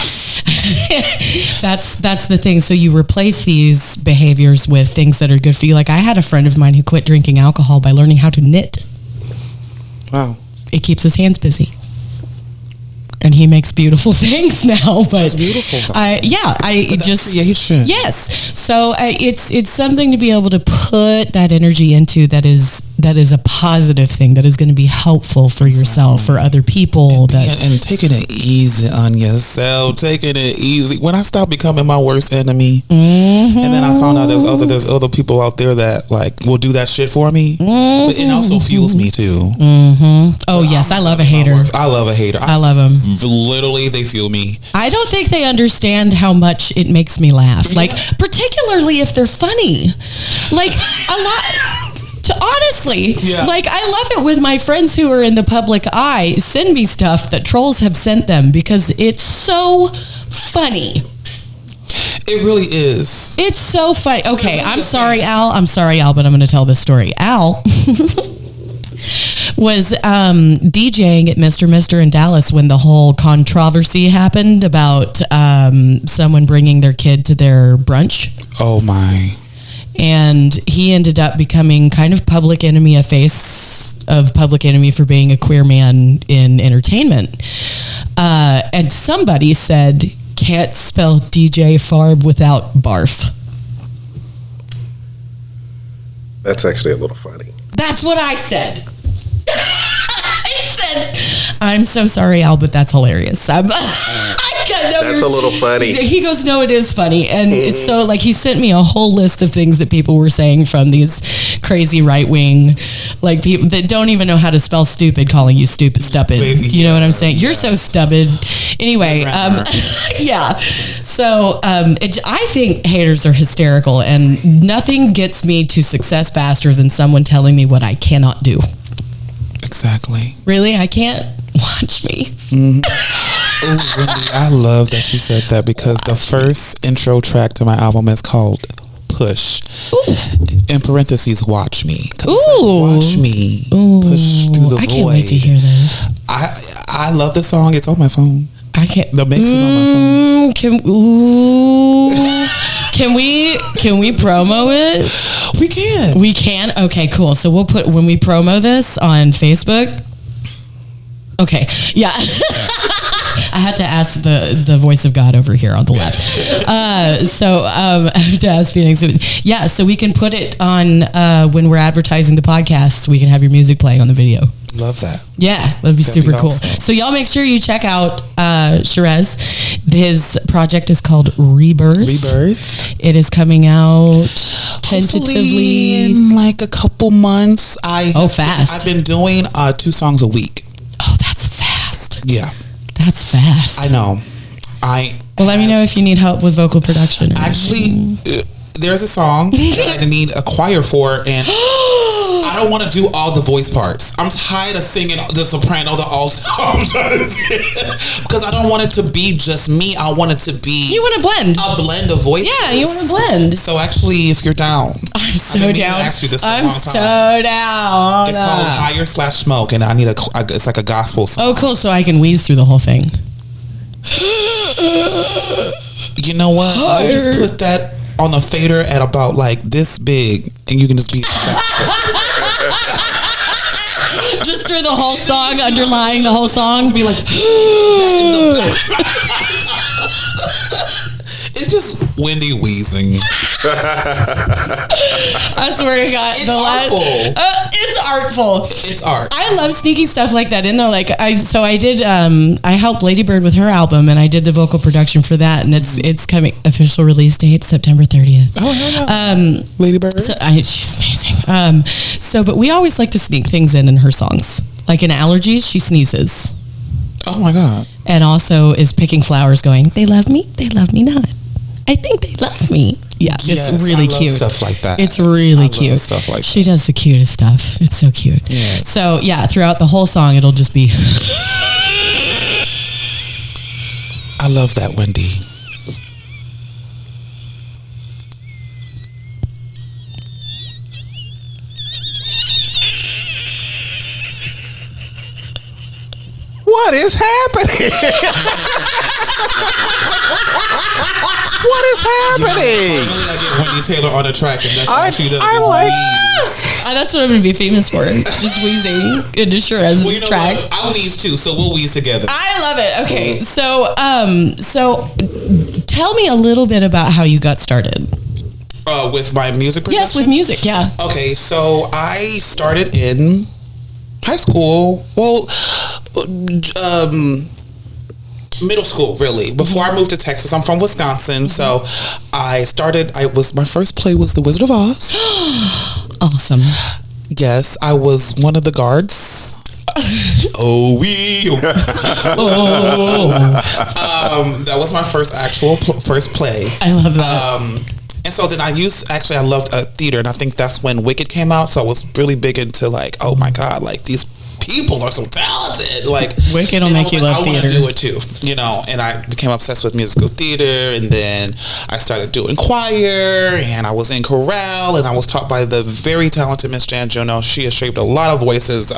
That's the thing. So you replace these behaviors with things that are good for you. I had a friend of mine who quit drinking alcohol by learning how to knit. Wow. It keeps his hands busy. And he makes beautiful things now, but that's beautiful. Just creation. Yes. So it's something to be able to put that energy into that is a positive thing that is going to be helpful for yourself, for other people, and taking it easy on yourself, taking it easy. When I stopped becoming my worst enemy, and then I found out there's other people out there that will do that shit for me, but it also fuels me too. Oh yes, I love a hater. I love a hater. I love them. Literally, they fuel me. I don't think they understand how much it makes me laugh. Particularly if they're funny. A lot. Honestly, I love it with my friends who are in the public eye send me stuff that trolls have sent them because it's so funny. It really is. It's so funny. Okay, I'm sorry, Al, but I'm going to tell this story. Al was DJing at Mr. in Dallas when the whole controversy happened about someone bringing their kid to their brunch. Oh my. And he ended up becoming kind of public enemy, a face of public enemy for being a queer man in entertainment. And somebody said, can't spell DJ Farb without barf. That's actually a little funny. That's what I said. I said, I'm so sorry, Al, but that's hilarious. That's a little funny. He goes, no, it is funny. And it's so he sent me a whole list of things that people were saying from these crazy right wing, like people that don't even know how to spell stupid, calling you stupid. You know what I'm saying? You're so stupid. Anyway, yeah. So I think haters are hysterical, and nothing gets me to success faster than someone telling me what I cannot do. Exactly. Really, I can't. Watch me. Oh, Wendy, I love that you said that, because the first intro track to my album is called Push. Ooh. In parentheses, watch me. Ooh. Like, watch me push through the void. I can't wait to hear this. I love the song. It's on my phone. I can't. The mix is on my phone. Can we promo it? We can. We can? Okay, cool. So we'll put, when we promo this on Facebook. Okay. Yeah. I had to ask the voice of God over here on the left. So I have to ask Phoenix. Yeah, so we can put it on when we're advertising the podcast. We can have your music playing on the video. Love that. Yeah, that'd be super cool. Awesome. So y'all make sure you check out Sherez. His project is called Rebirth. It is coming out tentatively hopefully in like a couple months. Fast. I've been doing 2 songs a week. Oh, that's fast. Yeah. That's fast. I know. Well, let me know if you need help with vocal production. Actually, there's a song that I need a choir for, and I don't want to do all the voice parts. I'm tired of singing the soprano, the alto. I'm trying to sing, because I don't want it to be just me. I want it to be. You want to blend. A blend of voices. Yeah, you want to blend. So actually, if you're down, I'm so down. Ask you this for a I'm long time. so down. It's called Higher/Smoke, and I need it's like a gospel song. Oh, cool. So I can wheeze through the whole thing. You know what? I'll just put that on a fader at about like this big, and you can just be just through the whole song, underlying the whole song, to be like it's just Wendy wheezing. I swear to God, it's artful. It's artful. It's art. I love sneaking stuff like that in there. Like I helped Lady Bird with her album, and I did the vocal production for that, and it's coming. Official release date September 30th. Oh no. Lady Bird. So she's amazing. But we always like to sneak things in her songs. Like in Allergies, she sneezes. Oh my God. And also is picking flowers, going, "They love me not. I think they love me." Yeah, yes, it's really cute. Stuff like that. It's really cute. Love stuff like she does the cutest stuff. It's so cute. Yes. So yeah, throughout the whole song, it'll just be. I love that, Wendy. What is happening? What is happening? I get Wendy Taylor on the track, and that's all she does. I'm like, that's what I'm going to be famous for. Just wheezing into Sherez's track. What? I wheeze too, so we'll wheeze together. I love it. Okay, so tell me a little bit about how you got started. With my music production? Yes, with music, yeah. Okay, so I started in high school. Well, middle school, really. Before I moved to Texas, I'm from Wisconsin, so my first play was The Wizard of Oz. Awesome. Yes, I was one of the guards. That was my first first play. I love that. And so then I loved theater, and I think that's when Wicked came out, so I was really big into like, oh my God, like these people are so talented. Like Wicked will make you love theater. I want to do it too, you know. And I became obsessed with musical theater, and then I started doing choir, and I was in chorale, and I was taught by the very talented Miss Jan Juno. She has shaped a lot of voices.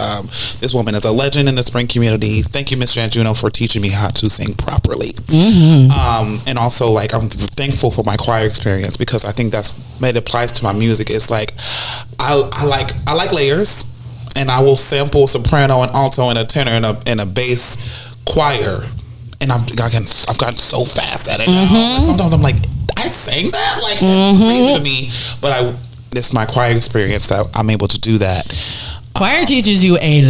This woman is a legend in the Spring community. Thank you, Miss Jan Juno, for teaching me how to sing properly. And also, like, I'm thankful for my choir experience, because I think that's when it applies to my music. It's like I like layers. And I will sample soprano and alto and a tenor and a bass choir, and I've gotten so fast at it now. Like, sometimes I'm like, I sang that, like that's crazy to me. But it's my choir experience that I'm able to do that. Choir teaches you a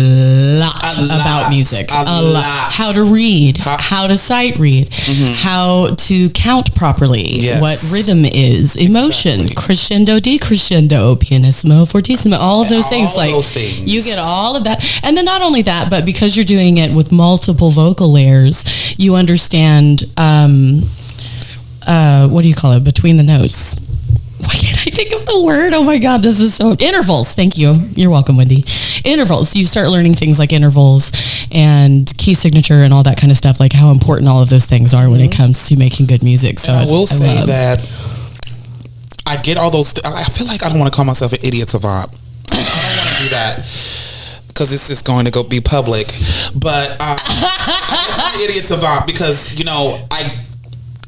lot about music. A lot. How to read, how to sight read, how to count properly, Yes. what rhythm is, emotion, Exactly. crescendo, decrescendo, pianissimo, fortissimo, all of those things. All Like those things. you get all of that. And then not only that, but because you're doing it with multiple vocal layers, you understand, what do you call it? Between the notes. Why can't I think of the word? Oh my God, this is so... Intervals. Thank you. You're welcome, Wendy. Intervals. You start learning things like intervals and key signature and all that kind of stuff, like how important all of those things are when it comes to making good music. So I will say that I get all those... I feel like I don't want to call myself an idiot savant. I don't want to do that because it's just going to go be public. But I'm an idiot savant because, you know,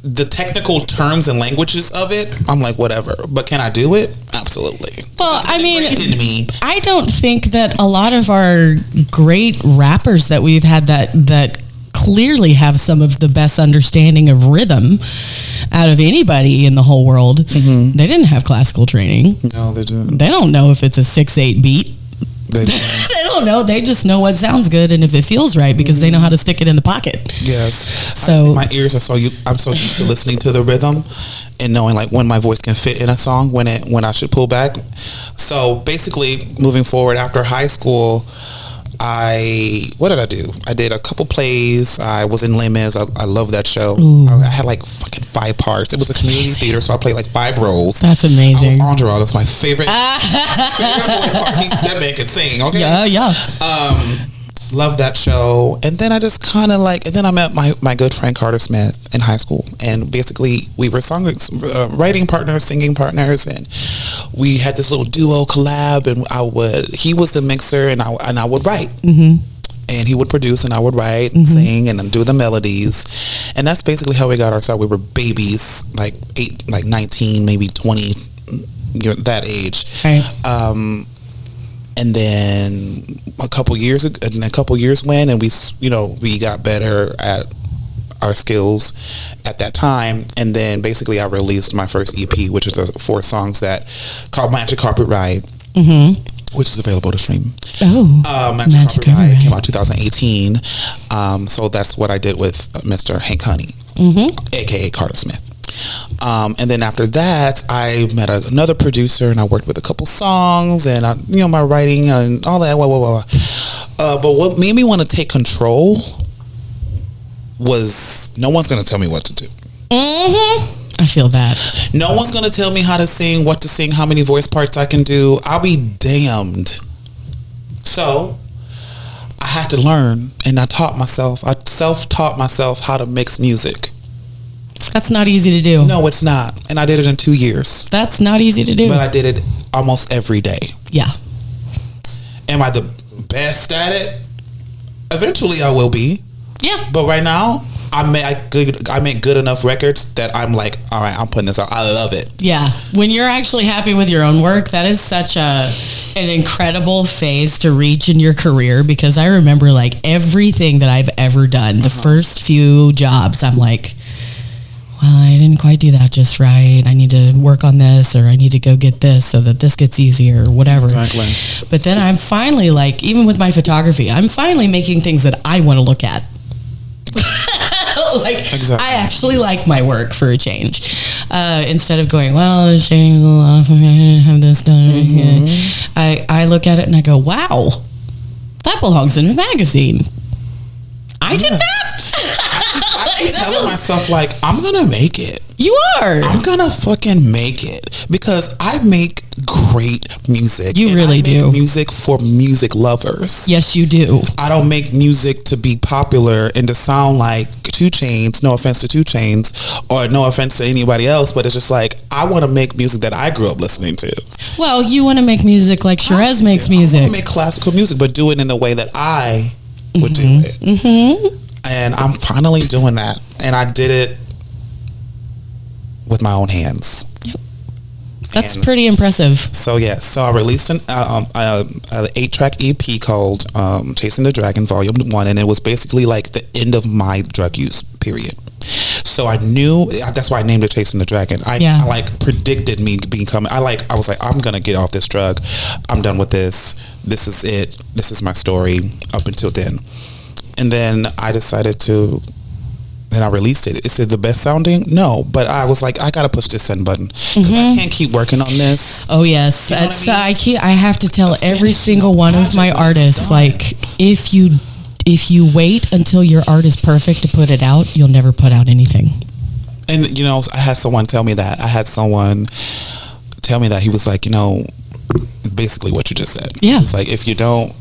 the technical terms and languages of it, I'm like, whatever. But can I do it? Absolutely. Well, I mean, In me. I don't think that a lot of our great rappers that we've had that clearly have some of the best understanding of rhythm out of anybody in the whole world. They didn't have classical training. No, they didn't. They don't know if it's a 6/8 beat. They didn't. They don't know. They just know what sounds good and if it feels right because they know how to stick it in the pocket. Yes. So my ears are I'm so used to listening to the rhythm and knowing like when my voice can fit in a song, when I should pull back. So basically moving forward after high school, what did I do? I did a couple plays. I was in Les Mis. I love that show. I had like fucking 5 parts. It was a community theater, so I played like 5 roles. That's amazing. I was Andre. That's my favorite voice part. That man can sing, okay? Yeah. Love that show. And then I just kind of like, and then I met my good friend Carter Smith in high school, and basically we were writing partners, singing partners, and we had this little duo collab. And he was the mixer, and I would write, and he would produce, and I would write and sing and do the melodies, and that's basically how we got our start. We were babies, like 19, maybe 20, that age, Right. And then a couple years went, and we got better at our skills at that time. And then basically I released my first EP, which is the 4 songs called Magic Carpet Ride, which is available to stream. Magic Carpet Ride came out 2018. So that's what I did with Mr. Hank Honey, aka Carter Smith. And then after that, I met another producer, and I worked with a couple songs, and my writing and all that. But what made me want to take control was no one's going to tell me what to do. I feel that. No one's going to tell me how to sing, what to sing, how many voice parts I can do. I'll be damned. So I had to learn, and I self-taught myself how to mix music. That's not easy to do. No, it's not. And I did it in 2 years. That's not easy to do. But I did it almost every day. Yeah. Am I the best at it? Eventually I will be. Yeah. But right now, I make good enough records that I'm like, all right, I'm putting this out. I love it. Yeah. When you're actually happy with your own work, that is such an incredible phase to reach in your career, because I remember like everything that I've ever done, the first few jobs, I'm like, well, I didn't quite do that just right. I need to work on this, or I need to go get this so that this gets easier or whatever. Exactly. But then I'm finally like, even with my photography, I'm finally making things that I want to look at. Like, exactly. I actually like my work for a change. Instead of going, well, the shading's a little off, I'm going to have this done. I look at it and I go, wow, that belongs in a magazine. I did that? I keep telling myself, like, I'm going to make it. You are. I'm going to fucking make it, because I make great music. You really do. Music for music lovers. Yes, you do. I don't make music to be popular and to sound like 2 Chainz. No offense to 2 Chainz, or no offense to anybody else, but it's just like, I want to make music that I grew up listening to. Well, you want to make music like Sherez makes music. I want to make classical music, but do it in the way that I would do it. And I'm finally doing that. And I did it with my own hands. Yep. That's pretty impressive. So yes, so I released an 8-track EP called Chasing the Dragon Volume 1, and it was basically like the end of my drug use period. So I knew, that's why I named it Chasing the Dragon. I like predicted me becoming, I was like, I'm going to get off this drug. I'm done with this. This is it. This is my story up until then. And then I decided to, then I released it. Is it the best sounding? No, but I was like, I gotta push this send button because I can't keep working on this. Oh yes, you know that's I have to tell every single one of my artists, like, if you wait until your art is perfect to put it out, you'll never put out anything. And you know, I had someone tell me that. He was like, you know, basically what you just said. Yeah, it's like, if you don't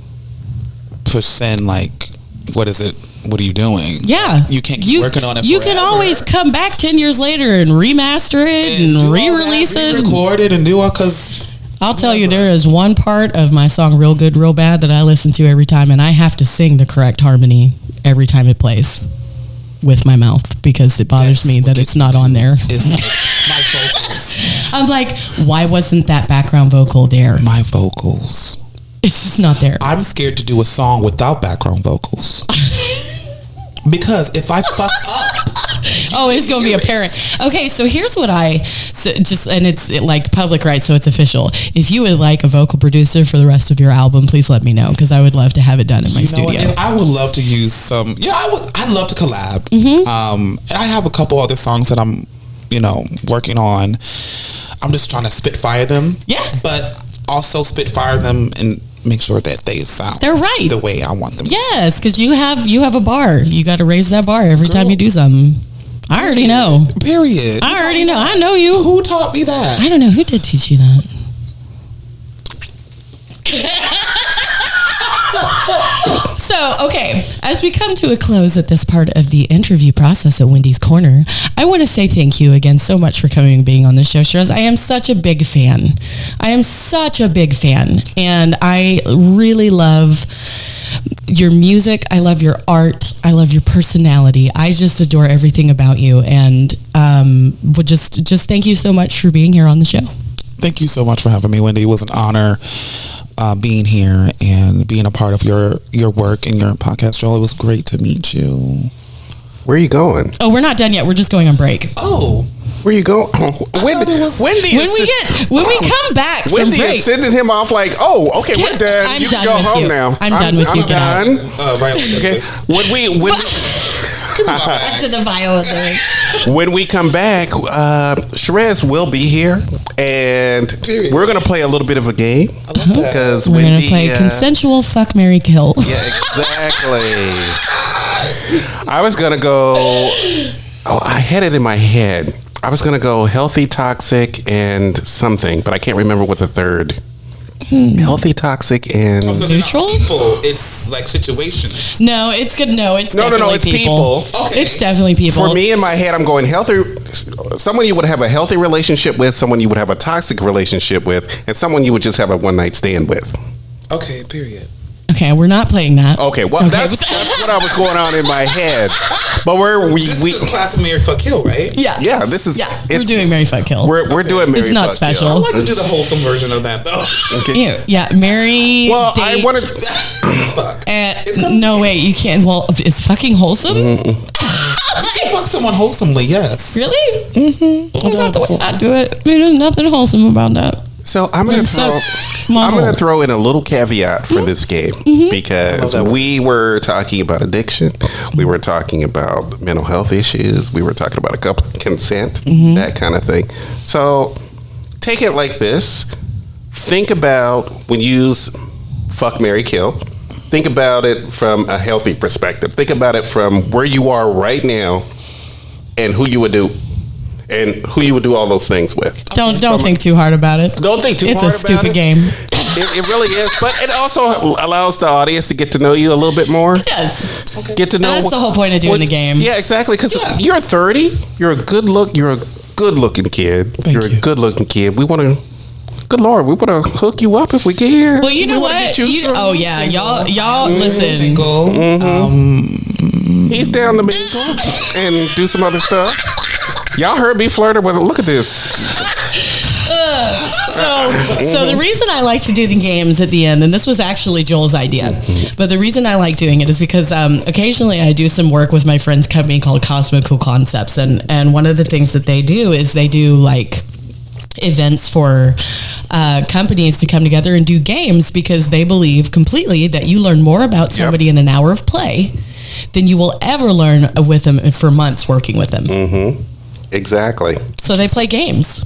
push send, like, what is it? What are you doing? Yeah. You can't keep working on it You forever. can always come back 10 years later and remaster it and re-release it. Record it and do all, because I'll tell you, there is one part of my song Real Good, Real Bad that I listen to every time, and I have to sing the correct harmony every time it plays with my mouth because it bothers me that it's not on there. It's like my vocals. I'm like, why wasn't that background vocal there? My vocals. It's just not there. I'm scared to do a song without background vocals. Because if I fuck up, it's going to be apparent. Okay, so here's what it's like public rights, so it's official. If you would like a vocal producer for the rest of your album, please let me know because I would love to have it done in my studio. And I would love to use some. Yeah, I'd love to collab. And I have a couple other songs that I'm, working on. I'm just trying to spitfire them. Yeah, but also spitfire them and make sure that they sound the way I want them to sound. Yes, because you have a bar. You got to raise that bar every time you do something. I already know. Period. I already know. I know you. Who taught me that? I don't know. Who did teach you that? So, okay, as we come to a close at this part of the interview process at Wendy's Corner, I want to say thank you again so much for coming and being on the show, Sherez. I am such a big fan. And I really love your music. I love your art. I love your personality. I just adore everything about you, and would just thank you so much for being here on the show. Thank you so much for having me, Wendy. It was an honor being here and being a part of your work and your podcast, Joel. It was great to meet you. Where are you going? Oh, we're not done yet. We're just going on break. Oh. Where you go? When we come back from Wendy break, is sending him off like, oh, okay, we're done. You can go home now. I'm done with you. I'm done. Right. Okay. Back to the violent thing. When we come back, Sherez will be here, and we're going to play a little bit of a game. Because we're going to play consensual fuck, marry, kill. Yeah, exactly. I was going to go, I had it in my head. I was going to go healthy, toxic, and something, but I can't remember what the third. Healthy, toxic, and neutral. It's like situations. No, it's good. No, it's definitely it's people. Okay. It's definitely people. For me, in my head, I'm going healthy. Someone you would have a healthy relationship with, someone you would have a toxic relationship with, and someone you would just have a one night stand with. Okay. Period. Okay, we're not playing that. Okay, well, that's what I was going on in my head. But this is classic Marry Fuck Kill, right? Yeah. This is we're doing Marry Fuck Kill. We're doing Marry Fuck Kill. It's not special. I like to do the wholesome version of that though. Okay. Yeah, marry. Well, date. I wanted. Fuck. No, wait, you can't. Well, it's fucking wholesome. You can fuck someone wholesomely, yes. Really? Mm-hmm. That's not the way I do it. There's nothing wholesome about that. So I'm gonna throw in a little caveat for this game because we were talking about addiction, we were talking about mental health issues, we were talking about a couple consent, that kind of thing. So take it like this: think about when you use fuck, marry, kill. Think about it from a healthy perspective. Think about it from where you are right now and who you would do. And who you would do all those things with. Don't think too hard about it. Don't think too hard about it. It's a stupid game. It really is. But it also allows the audience to get to know you a little bit more. It does. Okay. Get to know. That's the whole point of doing the game. Yeah, exactly. Because you're 30. You're a good looking kid. Thank you. A good looking kid. We want to. Good Lord, we want to hook you up if we can. Well, you know what? Y'all listen. Single. He's down to mingle and do some other stuff. Y'all heard me flirting with it. Look at this. So the reason I like to do the games at the end, and this was actually Joel's idea, but the reason I like doing it is because occasionally I do some work with my friend's company called Cosmo Cool Concepts, and one of the things that they do is they do like events for companies to come together and do games because they believe completely that you learn more about somebody in an hour of play than you will ever learn with them for months working with them. Exactly. So they play games.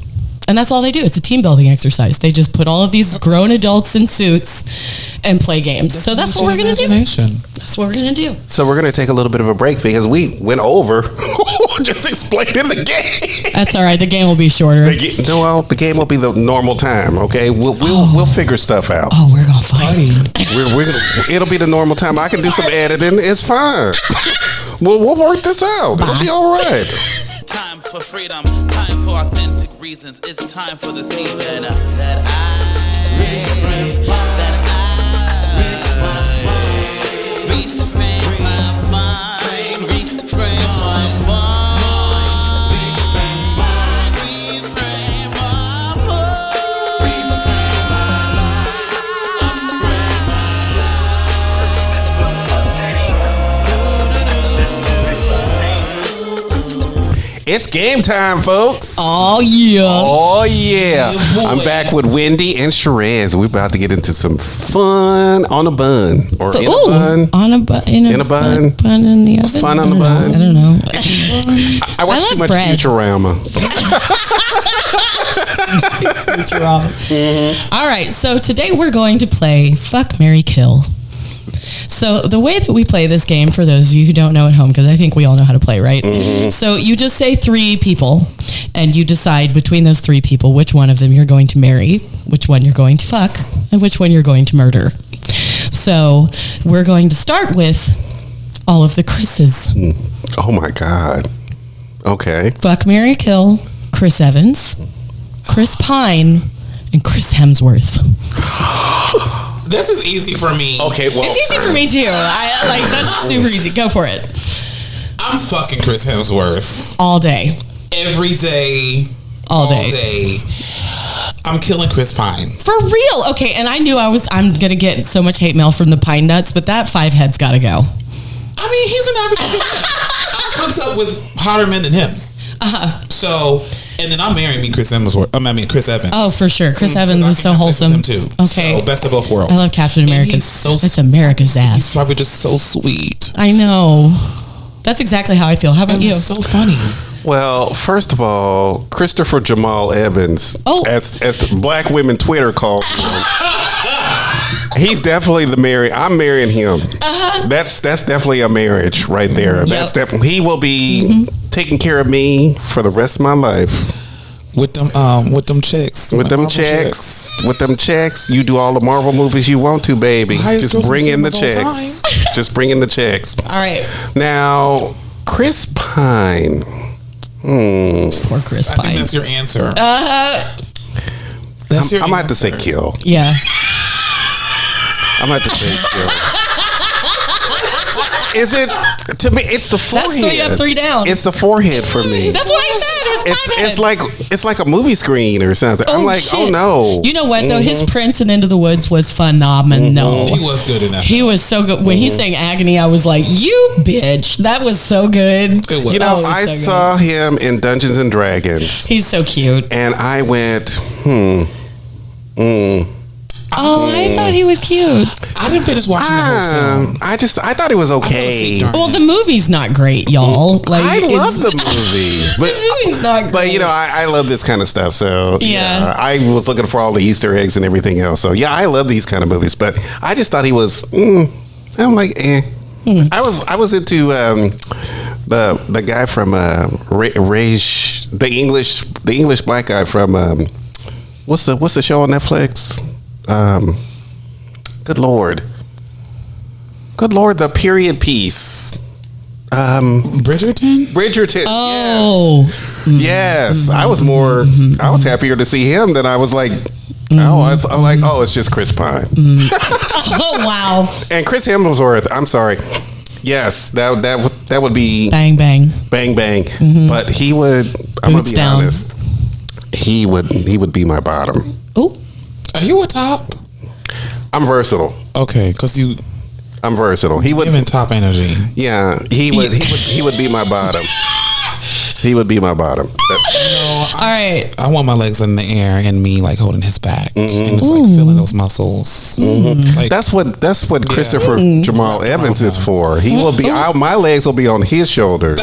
And that's all they do. It's a team building exercise. They just put all of these grown adults in suits and play games. So that's what we're going to do. That's what we're going to do. So we're going to take a little bit of a break because we went over just explaining the game. That's all right. The game will be shorter. The game will be the normal time. Okay, we'll figure stuff out. Oh, we're going to fight. It'll be the normal time. I can do some editing. It's fine. We'll work this out. It'll be all right. Time for freedom, time for authentic reasons. It's time for the season that I reframe my mind, reframe my mind, reframe my It's game time, folks. Oh, yeah. Oh, yeah. I'm back with Wendy and Sherez. We're about to get into some fun on a bun. Or in a bun. On a bun. In a bun. Bun in the oven. Fun on the bun. I don't know. I watch too much bread. Futurama. All right. So today we're going to play Fuck, Marry, Kill. So the way that we play this game, for those of you who don't know at home, because I think we all know how to play, right? So you just say three people, and you decide between those three people which one of them you're going to marry, which one you're going to fuck, and which one you're going to murder. So we're going to start with all of the Chris's. Oh, my God. Okay. Fuck, marry, kill Chris Evans, Chris Pine, and Chris Hemsworth. This is easy for me. Okay, well. It's easy for me too. That's super easy. Go for it. I'm fucking Chris Hemsworth. All day. Every day. All day. I'm killing Chris Pine. For real. Okay, and I knew I'm going to get so much hate mail from the Pine Nuts, but that 5 head's got to go. I mean, he's an average man. I comes up with hotter men than him. So, and then I'm marrying me Chris Hemsworth. Chris Evans. Oh, for sure. Chris Evans is so wholesome. Him too. Okay. So, best of both worlds. I love Captain America. It's America's ass. He's probably just so sweet. I know. That's exactly how I feel. How about you? So funny. Well, first of all, Christopher Jamal Evans, as the black women Twitter calls him, he's definitely I'm marrying him. That's definitely a marriage right there. That's definitely, he will be taking care of me for the rest of my life. With them checks. With them checks. You do all the Marvel movies you want to, baby. Just bring in the checks. Just bring in the checks. All right. Now, Chris Pine. Poor Chris Pine. I think that's your answer. I might have to say kill. Yeah. I might have to say kill. Is it, to me, it's the forehead. That's 3 up, 3 down. It's the forehead for me. That's what I said. It's like a movie screen or something. I'm like, shit. oh no. You know what though? His Prince and Into the Woods was phenomenal. He was good in that. He was so good. When he sang Agony, I was like, you bitch. That was so good. It was. You know, I saw him in Dungeons and Dragons. He's so cute. And I went, Oh, I thought he was cute. I didn't finish watching the whole film. I thought it was okay. Well, the movie's not great, y'all. Like, I love the movie. But, the movie's not great. But, you know, I love this kind of stuff. So, Yeah. I was looking for all the Easter eggs and everything else. So, yeah, I love these kind of movies. But I just thought he was, I'm like, eh. I was into the guy from Rage, the English black guy from what's the show on Netflix? Good Lord, the period piece. Bridgerton. Oh, yes. I was happier to see him than I was like. It's just Chris Pine. Oh wow. And Chris Hemsworth. I'm sorry. Yes, that would be bang bang. But he would. I'm gonna be honest. he would be my bottom. Oh, Are you a top? I'm versatile. Okay, because I'm versatile. He would giving top energy. Yeah, he would be my bottom. He would be my bottom. all right. I want my legs in the air and me like holding his back and just like feeling those muscles. Like, That's what Christopher Jamal Evans is for. He will be. My legs will be on his shoulders.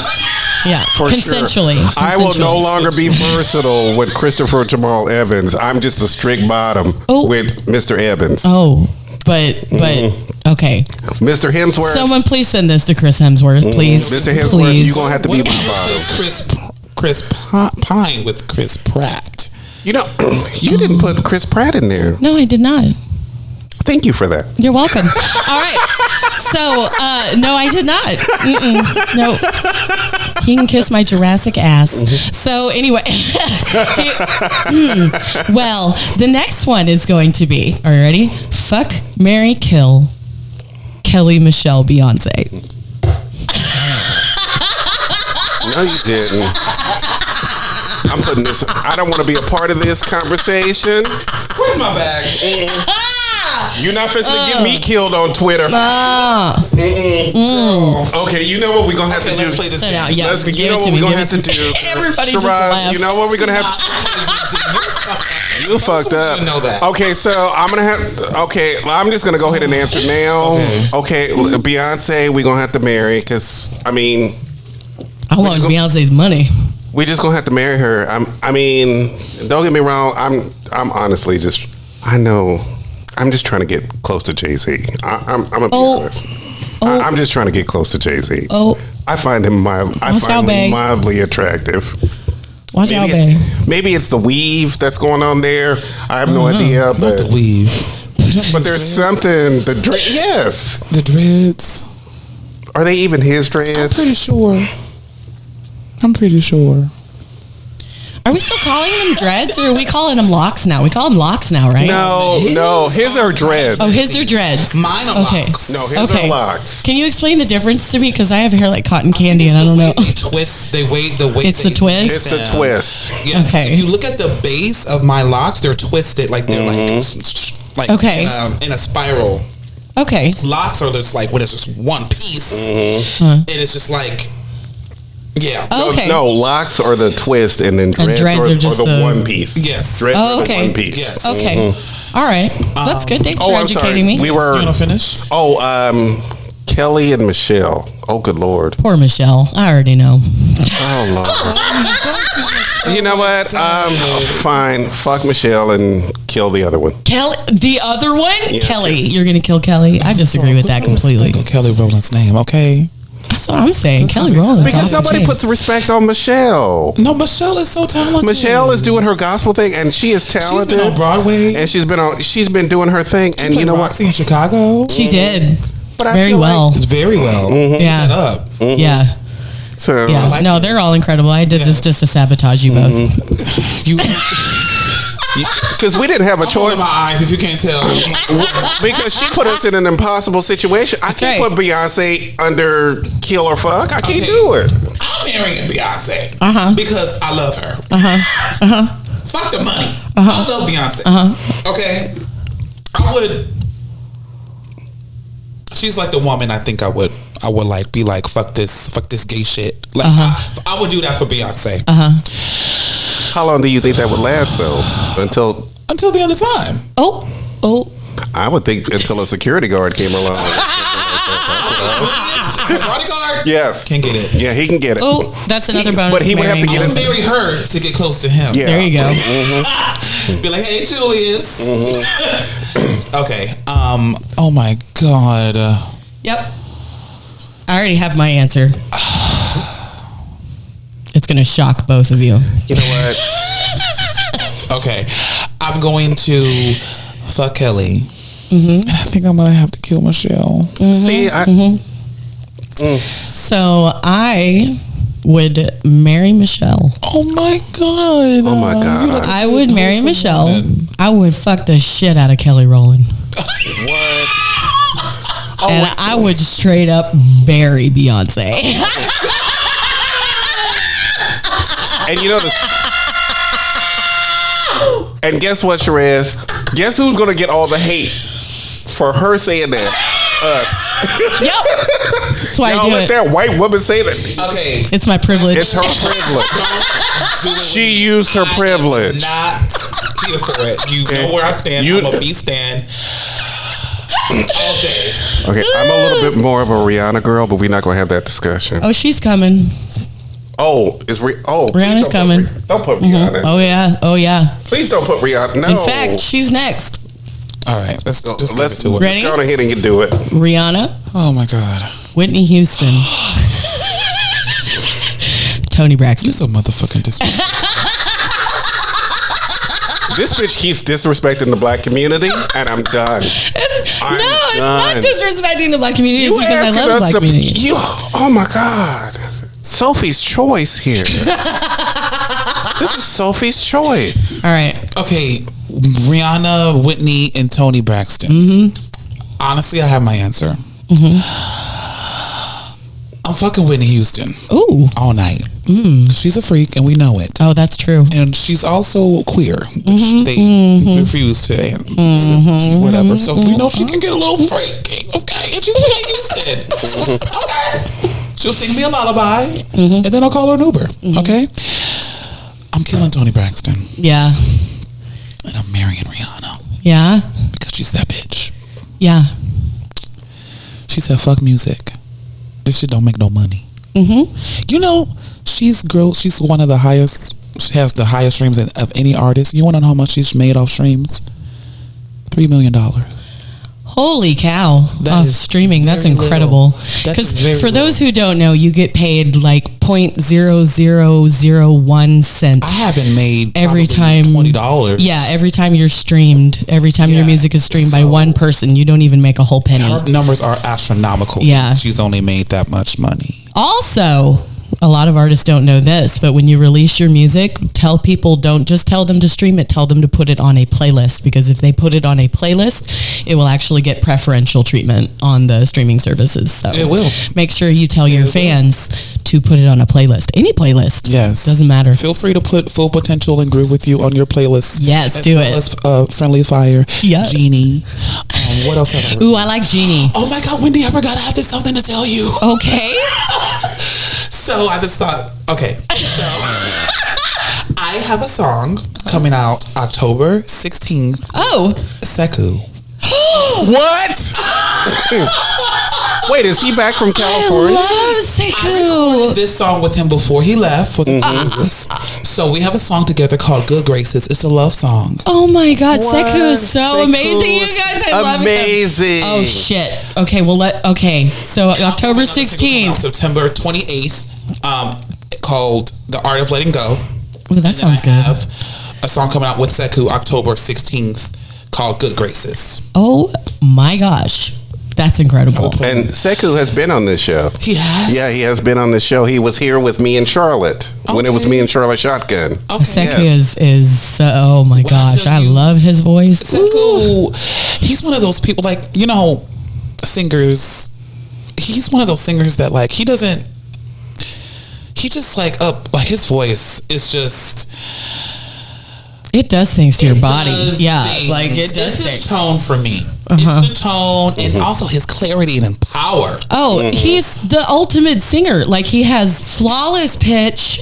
Yeah, For consensually. sure. I will no Consensually. longer be versatile with Christopher Jamal Evans. I'm just a strict bottom with Mr. Evans. Oh, but okay. Mr. Hemsworth. Someone please send this to Chris Hemsworth, please. Mr. Hemsworth, please. you're going to have to be what my bottom. is Chris Pine with Chris Pratt? You know, you didn't put Chris Pratt in there. No, I did not. Thank you for that. You're welcome. All right. So, no, I did not. No. He can kiss my Jurassic ass. So, anyway. Well, the next one is going to be, are you ready? Fuck, marry, kill Kelly, Michelle, Beyonce. No, you didn't. I'm putting this. I don't want to be a part of this conversation. Where's my bag? You're not fixing to get me killed on Twitter. Okay, you know what we're gonna have to do. Let's play this So game. now, yeah, Let's, give you it know to what me. we're gonna Give have it to to do. me. Everybody just Sherez, laughed. you know what we're gonna have. You fucked up. Know that. Okay, so I'm gonna have. Okay, I'm just gonna go ahead and answer now. Okay, Beyonce, we're gonna have to marry because I mean, I want Beyonce's money. we just gonna have to marry her. I mean, don't get me wrong. I'm honestly just. I know. I'm just trying to get close to Jay-Z. I'm gonna be honest. I'm just trying to get close to Jay-Z. Oh. I find him mildly attractive. Watch out, babe. Maybe it's the weave that's going on there. I have no idea, Not but the weave. there's something. Yes, The dreads. are they even his dreads? I'm pretty sure. Are we still calling them dreads or are we calling them locks now? We call them locks now, right? No, his are dreads. Oh, his are dreads. Mine are Okay. locks. No, his are locks. Can you explain the difference to me? Because I have hair like cotton candy and I don't know. They twist. They wait. The way It's the twist? It's the twist. Yeah. Okay. If you look at the base of my locks, they're twisted. Like they're like Okay. in a spiral. Okay. Locks are just like when it's just one piece, and it's just like. Yeah. Okay. No, locks are the twist, and then dreads, dreads are are just the the- one piece. Yes. Dreads Oh, are okay. the one piece. Yes. Okay. All right. That's good. Thanks for I'm sorry. educating me. We You were. want to finish? Kelly and Michelle. Oh, good Lord. Poor Michelle. I already know. Oh, Lord. You know what? Fine. Fuck Michelle and kill the other one. Kelly, the other one? Kelly. You're going to kill Kelly? I disagree with that completely. Respect on Kelly Rowland's name, okay? That's what I'm saying. Kelly Rowland. Because nobody puts respect on Michelle. No, Michelle is so talented. Michelle is doing her gospel thing, and she is talented. She's been on Broadway, and she's been doing her thing. And you know what? Roxy in Chicago. She did. But I Very feel well. Very well. Yeah. That up. Yeah. So Yeah. like No, it. they're all incredible. I did this just to sabotage you both. You. because we didn't have a I'm choice. rolling my eyes if you can't tell. Because she put us in an impossible situation. I can't right. put Beyonce under kill or fuck. I can't Okay. do it. I'm marrying Beyonce Uh-huh. because I love her. Fuck the money. Uh-huh. I love Beyonce. Okay, I would. She's like the woman I think I would like be like fuck this gay shit. Like I would do that for Beyonce How long do you think that would last though? until the end of time. Oh. I would think until a security guard came along. Bodyguard. Yes. Can get it. Yeah, he can get it. Oh, that's another bonus. but he would have to marrying get I would into- marry her to get close to him. Yeah. There you go. Be like, hey, Julius. Okay. Oh my God. Yep. I already have my answer. It's going to shock both of you. You know what? Okay. I'm going to fuck Kelly. And I think I'm gonna have to kill Michelle. See, So I would marry Michelle. Oh my God. Oh my God. I would marry Michelle. I would fuck the shit out of Kelly Rowland. What? And I would straight up bury Beyonce. And you know this. And guess what, Sherez? Guess who's gonna get all the hate for her saying that? Us. Yep. That's why I Y'all do let it. that white woman say that. Okay. It's my privilege. It's her privilege. She used her privilege. Not here for it. You know where I stand. I'm a B stand all day. Okay, I'm a little bit more of a Rihanna girl, but we're not gonna have that discussion. Oh, she's coming. Oh, please Rihanna's coming. Don't put Rihanna. Oh yeah. Oh yeah. Please don't put Rihanna. No. In fact, she's next. All right, let's let's get to it. Ready? go ahead and do it. Rihanna, Oh my God, Whitney Houston, Tony Braxton. you're so motherfucking disrespectful. This bitch keeps disrespecting the black community, and I'm done. It's I'm not done. disrespecting the black community. It's You because I asking love the us black to- community. oh my God. Sophie's choice here. This is Sophie's choice. All right. Okay, Rihanna, Whitney, and Tony Braxton. Mm-hmm. Honestly, I have my answer. I'm fucking Whitney Houston Ooh. all night. She's a freak, and we know it. Oh, that's true. And she's also queer, which they refuse to whatever. So we know she can get a little freaky, okay? And she's Whitney Houston, okay? She'll sing me a lullaby, and then I'll call her an Uber, okay? I'm killing Tony Braxton, Yeah. and I'm marrying Rihanna Yeah. because she's that bitch. Yeah. She said, "Fuck music. This shit don't make no money." You know, she's one of the highest. She has the highest streams of any artist. You want to know how much she's made off streams? $3 million. Holy cow. That Off is streaming. That's very incredible. little. That is Because very for those little. who don't know, you get paid like 0.0001 cent. I haven't made Every probably time $20. Yeah, every time you're streamed, every time your Yeah, music is streamed by so- one person, you don't even make a whole penny. Her numbers are astronomical. Yeah. She's only made that much money. Also, a lot of artists don't know this, but when you release your music, tell people, don't just tell them to stream it, tell them to put it on a playlist, because if they put it on a playlist, it will actually get preferential treatment on the streaming services. So It will. make sure you tell your It will. fans to put it on a playlist. Any playlist. Yes. Doesn't matter. Feel free to put Full Potential and Groove With You on your playlist. Yes, as do well it. as, Friendly Fire, Yeah. Genie. What else have I Ooh, I like Genie. Oh my God, Wendy, I forgot I have something to tell you. Okay. So I just thought, okay. So I have a song coming out October 16th. Oh. Sekou. What? Wait, is he back from California? I love Sekou. This song with him before he left for the cruise. So we have a song together called Good Graces. It's a love song. Oh my God, What? Sekou is so Sekou amazing, you is guys. I love him. amazing. Oh shit. Okay, so October 16th. September 28th, called The Art of Letting Go. Ooh, that sounds I good. have a song coming out with Sekou October 16th called Good Graces. Oh my gosh. That's incredible. And Sekou has been on this show. He has? Yeah, he has been on this show. He was here with me and Charlotte when it was me and Charlotte Shotgun. Okay. Sekou Yes. is so, oh my I gosh, tell I you, love his voice. Sekou, he's one of those people, like, you know, singers. He's one of those singers that, like, he just like his voice is just. It does things to your body. does Yeah, things. like it does It's his things. tone for me. It's the tone and also his clarity and power. Oh, he's the ultimate singer. Like he has flawless pitch.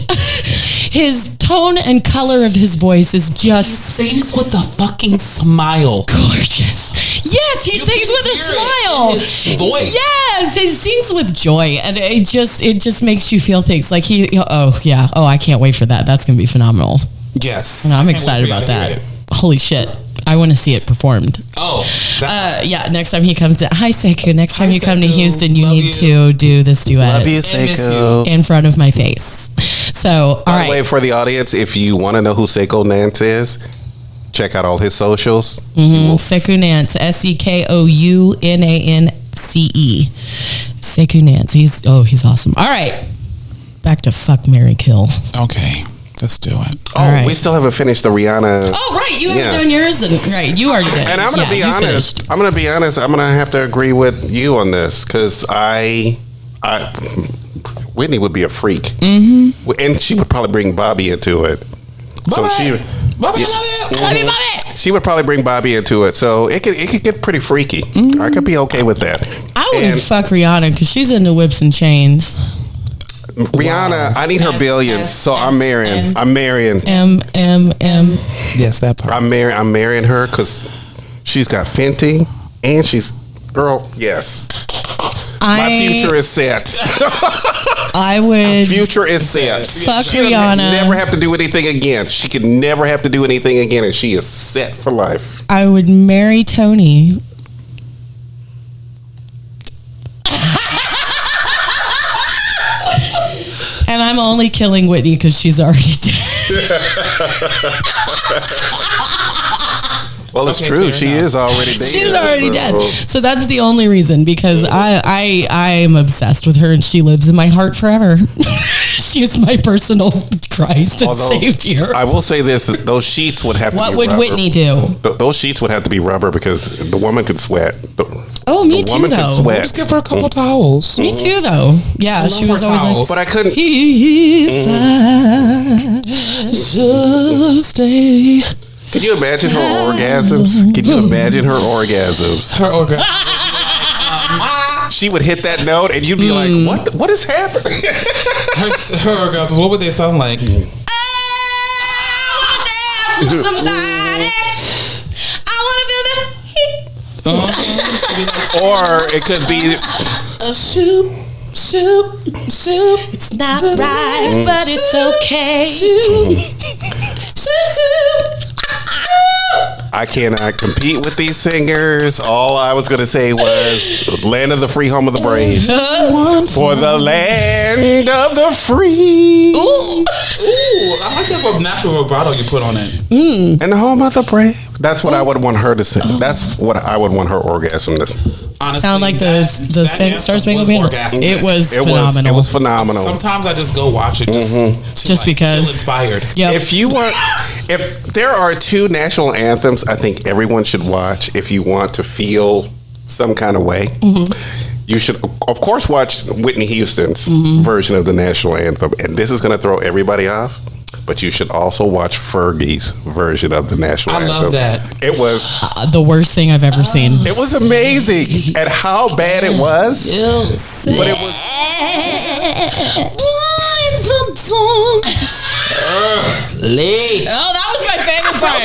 His tone and color of his voice is He just sings with a fucking smile. gorgeous. Yes, he You sings can with a hear it smile. in his voice. Yes, he sings with joy, and it just makes you feel things. Like I can't wait for that. That's gonna be phenomenal. Yes. And I'm I can't excited wait for about y'all to that. hear it. Holy shit. I want to see it performed. Oh. Yeah, next time he comes to hi Sekou. Next time Hi, you come to Sekou. Houston, you Love need you. to do this duet Love you, I miss Sekou. in front of my face. So, all By right. the way, for the audience, if you want to know who Sekou Nance is, check out all his socials. Sekou Nance, SEKOUNANCE. Sekou Nance. He's awesome. All right. Back to fuck, marry, kill. Okay. Let's do it. Oh, All right. we still haven't finished the Rihanna. Oh, right. You haven't Yeah. done yours, and right, you already did. And I'm gonna Yeah, be you honest. finished. I'm gonna be honest. I'm gonna have to agree with you on this because Whitney would be a freak, and she would probably bring Bobby into it. So Bobby, I love you. Bobby. She would probably bring Bobby into it, so it could get pretty freaky. I could be okay with that. I would And fuck Rihanna because she's into whips and chains. Rihanna, I need her billions, so I'm marrying. M. Yes, that part. I'm marrying her because she's got Fenty and she's yes. My future is set. I would Future is set. fuck She'll Rihanna. never have to do anything again. She could never have to do anything again, and she is set for life. I would marry Tony. And I'm only killing Whitney because she's already dead. Well, it's Okay, true. fair She enough. is already dead. She's already so- dead. So that's the only reason, because I am obsessed with her and she lives in my heart forever. She is my personal Christ and Although, Savior. I will say this: those sheets would have to What be would rubber. Whitney do? Those sheets would have to be rubber because the woman could sweat. Oh, me the too, woman could though. sweat. Just give her a couple towels. Me too, though. Yeah, I she love was her always like, towels. But I couldn't. if I just stay. Can you imagine her orgasms? Can you imagine her orgasms? Her orgasm. She would hit that note, and you'd be like, "What is happening?" Her orgasms. What would they sound like? Somebody, I want to feel the heat. Or it could be A soup. It's not right, but it's okay. I cannot compete with these singers. All I was going to say was land of the free, home of the brave. For the land of the free. Ooh. Ooh, I like that natural vibrato you put on it. And the home of the brave. That's what I would want her to sing. That's what I would want her orgasm to sing. Honestly, Sound like the Star Spangled Banner. It was phenomenal. It was phenomenal. Sometimes I just go watch it Just because. feel inspired. Yep. If there are two national anthems, I think everyone should watch if you want to feel some kind of way. You should, of course, watch Whitney Houston's version of the national anthem, and this is going to throw everybody off. But you should also watch Fergie's version of the national anthem. I love that. It was The worst thing I've ever seen. it was amazing, and how bad it was. But it was. Lee. Oh, that was my favorite part.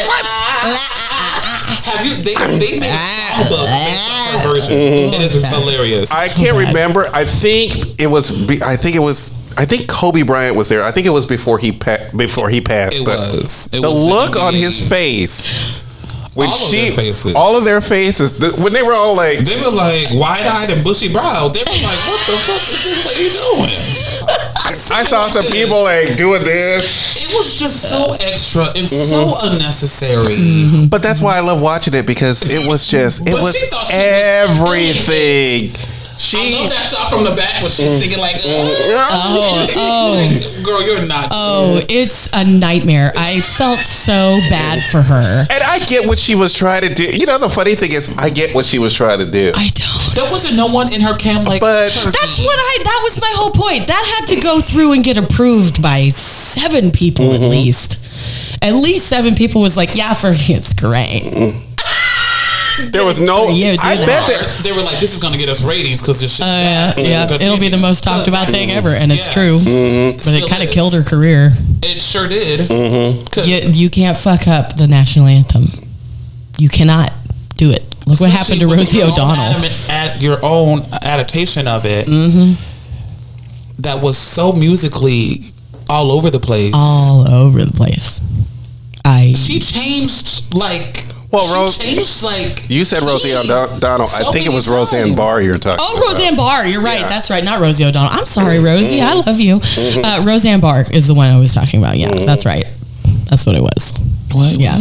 Have you? They made a songbook based on her version. It is hilarious. I can't remember. I think Kobe Bryant was there. I think it was before he passed. It but was. It the was look the on NBA. his face when All of their faces. when they were all like, They were like wide-eyed and bushy-browed. They were like, "What the fuck is this lady doing?" I saw some people like doing this. It was just so extra and so unnecessary. But that's why I love watching it, because it was just But was she thought she was everything. I love that shot from the back when she's singing like, Oh. girl, you're not. Oh, it's a nightmare. I felt so bad for her. And I get what she was trying to do. You know, the funny thing is, I get what she was trying to do. I don't. There wasn't no one in her camp like. But That was my whole point. That had to go through and get approved by 7 people at least. At least 7 people was like, yeah, it's great. there was no. you, do I that. bet that. They were like, this is going to get us ratings because this shit. Yeah, it'll be the most talked about thing ever, and it's Yeah. true. But it Still kind of is. killed her career. It sure did. You can't fuck up the national anthem. You cannot do it. Look what happened to Rosie O'Donnell. Your own adaptation of it. That was so musically all over the place. All over the place. She changed like. Well, she changed like. You said Rosie O'Donnell. So I think it was many Roseanne times. Barr you're talking about. Oh, Roseanne Barr. You're right. Yeah. That's right. Not Rosie O'Donnell. I'm sorry, Rosie. I love you. Roseanne Barr is the one I was talking about. Yeah, that's right. That's what it was. What? Yeah.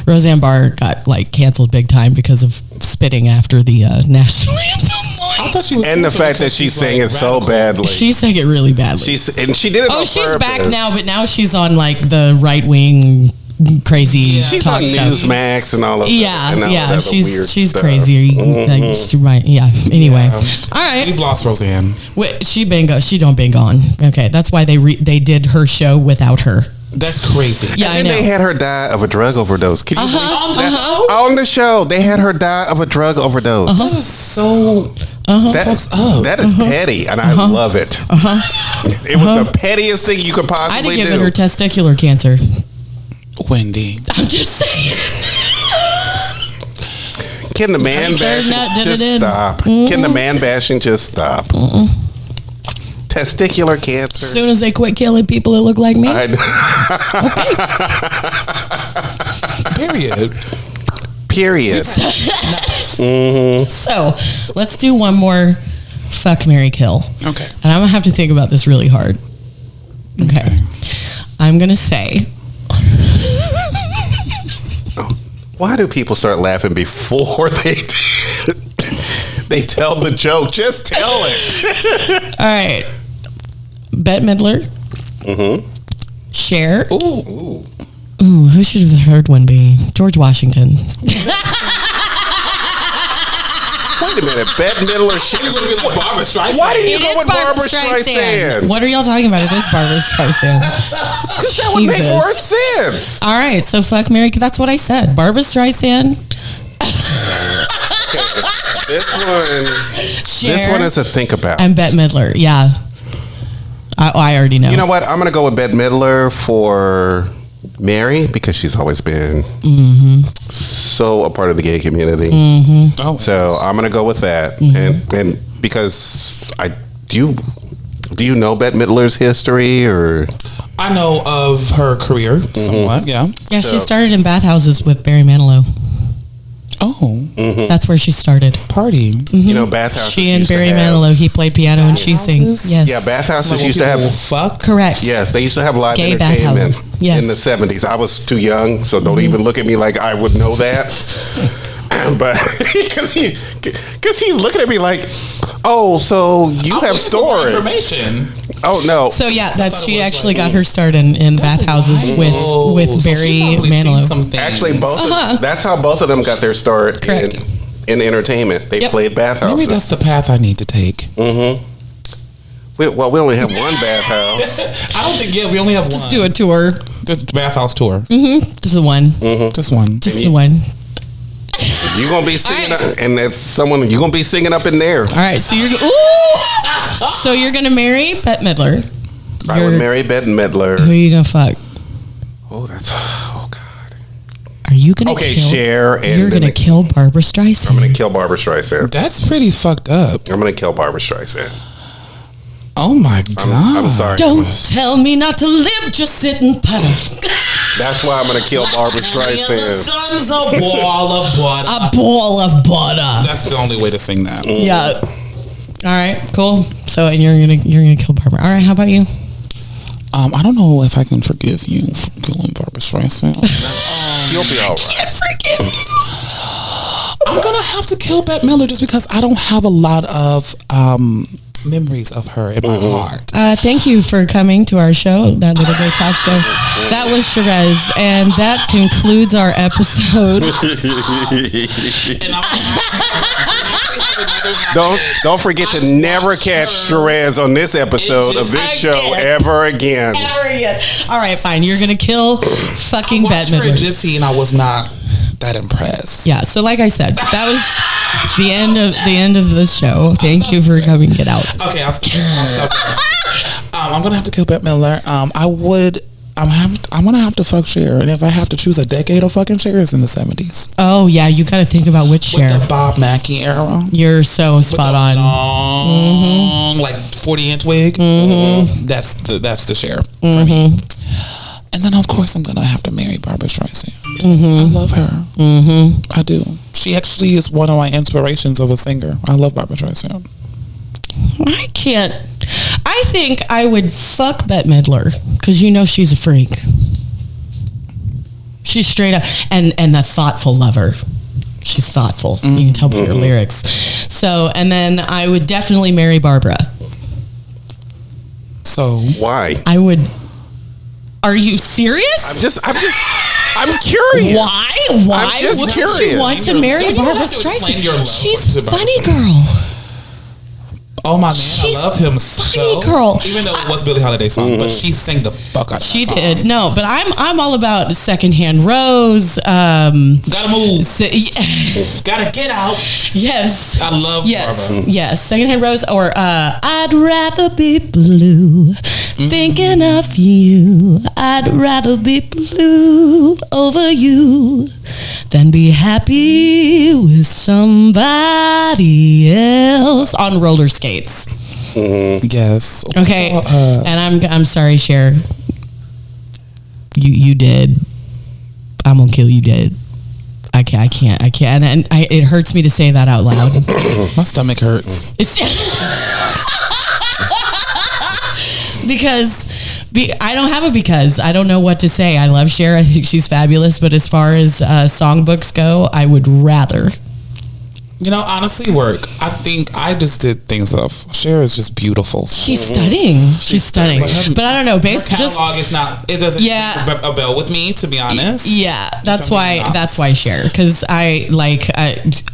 Roseanne Barr got like canceled big time because of spitting after the national anthem. I thought she was. And the canceled fact that because she she's, sang like, it so radical. badly. She sang it really badly. And she did it on she's purpose. back now, but now she's on like the right wing crazy She's talk on show. Newsmax and all of that. Yeah, and all yeah, that weird she's stuff. crazy. Like, she might, yeah. Anyway, all right. We've lost Roseanne. She don't been gone. Okay, that's why they did her show without her. That's crazy. Yeah, I And know. they had her die of a drug overdose. Can you believe On the that? show? On the show, they had her die of a drug overdose. That is so That, fucks up. that is petty, and I love it. It was the pettiest thing you could I had to possibly give do. her testicular cancer. Wendy. I'm just saying. Can the man bashing just stop? Can the man bashing just stop? Testicular cancer. As soon as they quit killing people that look like me. Period. So let's do one more fuck, marry, kill. Okay. And I'm gonna have to think about this really hard. Okay. I'm gonna say. Why do people start laughing before they tell the joke? Just tell it. All right. Bette Midler. Cher. Ooh. Ooh, who should the third one be? George Washington. Wait a minute, Bette Midler. Why did you It go is with Barbara Streisand? What are y'all talking about? It is Barbara Streisand. Because that would make more sense. All right, so fuck, marry. That's what I said. Barbara Streisand. This one is a think about. And Bette Midler. Yeah, I already know. You know what? I'm going to go with Bette Midler for Mary because she's always been so a part of the gay community. Oh, So I'm going to go with that, and because do you know Bette Midler's history or? I know of her career somewhat. Yeah. Yeah, she started in bathhouses with Barry Manilow. Oh, That's where she started. party. You know, bathhouses. She and used to Barry have- Manilow. He played piano and she sang. Bathhouses? Yes. Yeah, bathhouses Like used when to have. people fuck. Correct. Yes, they used to have live Gay entertainment bathhouses. Yes. in the 70s. I was too young, so don't even look at me like I would know that. But because he's looking at me like, oh, so you have stories. Information. Oh no. So yeah, she was actually like- got her start in bathhouses with So Barry she's probably seen Manilow. some things. Actually, that's how both of them got their start Correct. in entertainment. They Yep. played bathhouses. Maybe that's the path I need to take. we only have one bathhouse. I don't think. Yeah, we only have one. Just do a tour. Just bathhouse tour. Just the one. Just one. Just the one. You're gonna be singing, All right. up, and that's someone you're gonna be singing up in there. All right, so you're gonna marry Bette Midler. I would marry Bette Midler. Who are you gonna fuck? Oh, God. Are you gonna Okay, kill? Cher and You're then gonna kill Barbara Streisand. I'm gonna kill Barbara Streisand. That's pretty fucked up. I'm gonna kill Barbara Streisand. Oh my god. I'm sorry. Don't tell me not to live, just sit and putter. That's why I'm gonna kill Barbara The Streisand. sun's a ball of butter. A ball of butter. That's the only way to sing that. Yeah. All right, cool. So, and you're gonna kill Barbara. All right, how about you? I don't know if I can forgive you for killing Barbara Streisand. You'll be all right. Can't forgive. I'm gonna have to kill Bette Midler just because I don't have a lot of memories of her in my heart. Thank you for coming to our show, that Little Gay Talk Show. That was Sherez, and that concludes our episode. Don't forget to never catch Sherez on this episode of this show ever again. All right, fine. You're gonna kill fucking Bette Her in Midler. Gypsy, and I was not that impressed. Yeah. So, like I said, that was the end of this show. Thank you for coming. Get out. Okay, I'll stop there. I'm gonna have to kill Bette Midler. I'm gonna have to fuck Cher, and if I have to choose a decade of fucking Cher, it's in the 70s. Oh yeah, you got to think about which With Cher. the Bob Mackie era. You're so spot on. Long, like 40-inch wig. That's the Cher for me. And then of course I'm gonna have to marry Barbara Streisand. I love her. I do. She actually is one of my inspirations of a singer. I love Barbara Streisand. I can't. I think I would fuck Bette Midler because you know she's a freak. She's straight up and a thoughtful lover. She's thoughtful. You can tell by her lyrics. So, and then I would definitely marry Barbara. So Why? I would. Are you serious? I'm curious. Why? Why I'm just would curious. you want to marry Don't you Barbara have to explain your Streisand? love She's to Barbara funny girl. Oh my man, She's I love him funny, so. girl. Even though it was Billie Holiday's song, but she sang the fuck out of She that song. did. No, but I'm all about Secondhand Rose. Gotta move. Gotta get out. Yes. I love Barbara. Yes. Secondhand Rose or I'd rather be blue thinking of you. I'd rather be blue over you than be happy with somebody else on roller skates. Yes. Okay. And I'm sorry, Cher. You did. I'm gonna kill you dead. I can't. And it hurts me to say that out loud. My stomach hurts. It's because I don't have a because. I don't know what to say. I love Cher. I think she's fabulous. But as far as songbooks go, I would rather. You know, honestly, work. I think I just did things up. Cher is just beautiful. She's stunning. She's stunning. But I don't know. Her Basically, catalog is not. It doesn't ring a bell with me, to be honest. Yeah, that's why Cher, because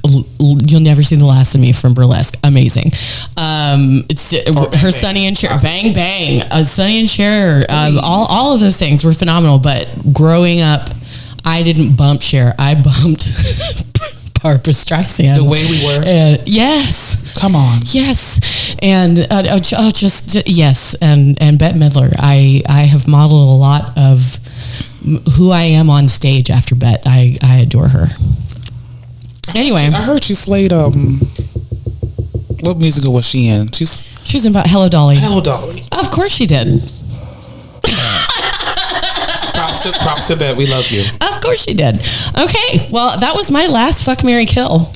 you'll never see the last of me from Burlesque. Amazing. It's her Sonny and Cher, Bang Bang, Sonny and Cher, all of those things were phenomenal. But growing up, I didn't bump Cher. I bumped Barbra Streisand. The Way We Were. Yes. Come on. Yes. And just yes. And Bette Midler. I have modeled a lot of who I am on stage after Bette. I adore her. Anyway, I heard she slayed. What musical was she in? She was in about Hello Dolly. Hello Dolly. Of course she did. Props to Bette. We love you. Of course she did. Okay, well, that was my last fuck, marry, kill.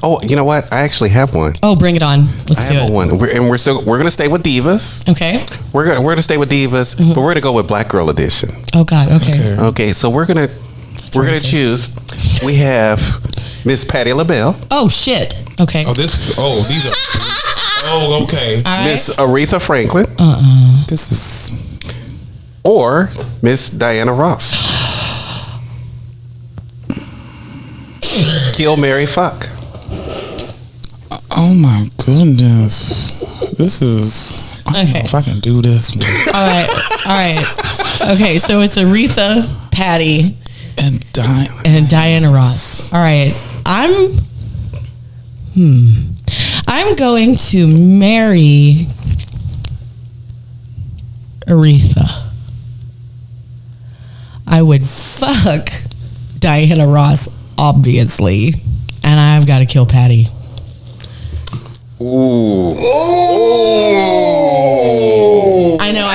Oh, you know what? I actually have one. Oh, bring it on. Let's do it. I have one. We're gonna stay with divas. Okay. We're gonna stay with divas, but we're gonna go with Black Girl Edition. Oh God. Okay. Okay. So we're gonna choose. We have Miss Patti LaBelle. Oh shit. Okay. These are. Oh, okay. All right. Miss Aretha Franklin. This is. Or Miss Diana Ross. Kill, marry, fuck. Oh my goodness. This is. I don't know if I can do this. All right. Okay, so it's Aretha, Patti, and Diana Ross. All right. I'm going to marry Aretha. I would fuck Diana Ross, obviously, and I've got to kill Patti. Ooh. I know.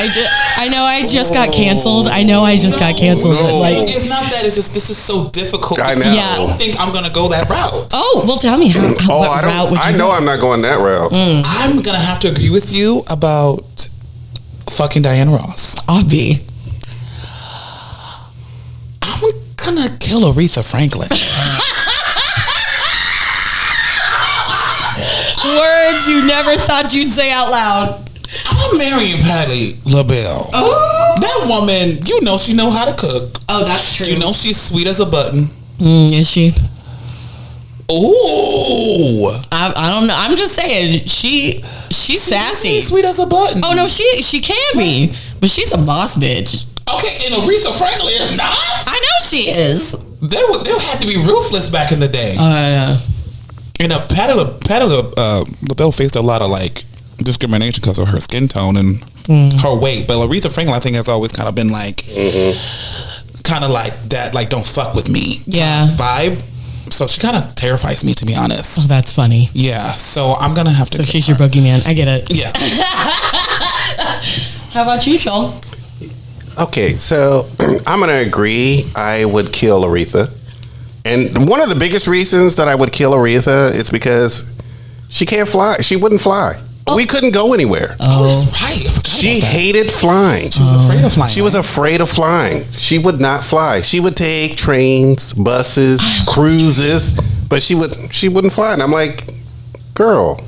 I just got canceled. But like, it's not that. It's just this is so difficult. I know. Yeah. I don't think I'm gonna go that route. Oh, well, tell me what route would you I know go? I'm not going that route. I'm gonna have to agree with you about fucking Diana Ross. Obvi. I'm gonna kill Aretha Franklin. Words you never thought you'd say out loud. I'm marrying Patti LaBelle. Oh. That woman, you know she know how to cook. Oh, that's true. You know she's sweet as a button. Is she? Ooh. I don't know. I'm just saying she's sassy. Sweet as a button. Oh no, she can be, but she's a boss bitch. Okay, and Aretha Franklin is not. I know she is. They had to be ruthless back in the day. Yeah. And Patti LaBelle faced a lot of like discrimination because of her skin tone and her weight. But Aretha Franklin, I think, has always kind of been like, kind of like that, like don't fuck with me, vibe. So she kind of terrifies me, to be honest. Oh, that's funny. Yeah. So I'm gonna have to. So she's your boogeyman. I get it. Yeah. How about you, Joel? Okay, so I'm gonna agree. I would kill Aretha, and one of the biggest reasons that I would kill Aretha is because she can't fly. She wouldn't fly. Oh. We couldn't go anywhere. Oh, that's right. I forgot She about that. hated flying. She was afraid of flying. She was afraid of flying. She would not fly. She would take trains, buses, cruises, but she wouldn't fly. And I'm like, girl,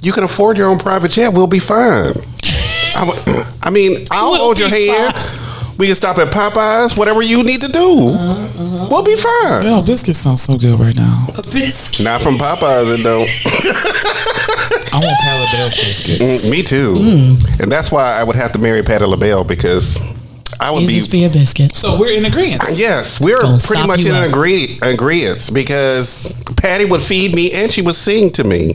you can afford your own private jet. We'll be fine. I mean, I'll hold your hand, We can stop at Popeyes, whatever you need to do. We'll be fine. You know, biscuits sound so good right now. A biscuit. Not from Popeyes, it don't. I want Patty LaBelle's biscuits. Me too. And that's why I would have to marry Patty LaBelle, because I would Jesus be a biscuit. So we're in agreement. Yes, we're Don't pretty stop much you in up. agreeance, because Patty would feed me and she would sing to me,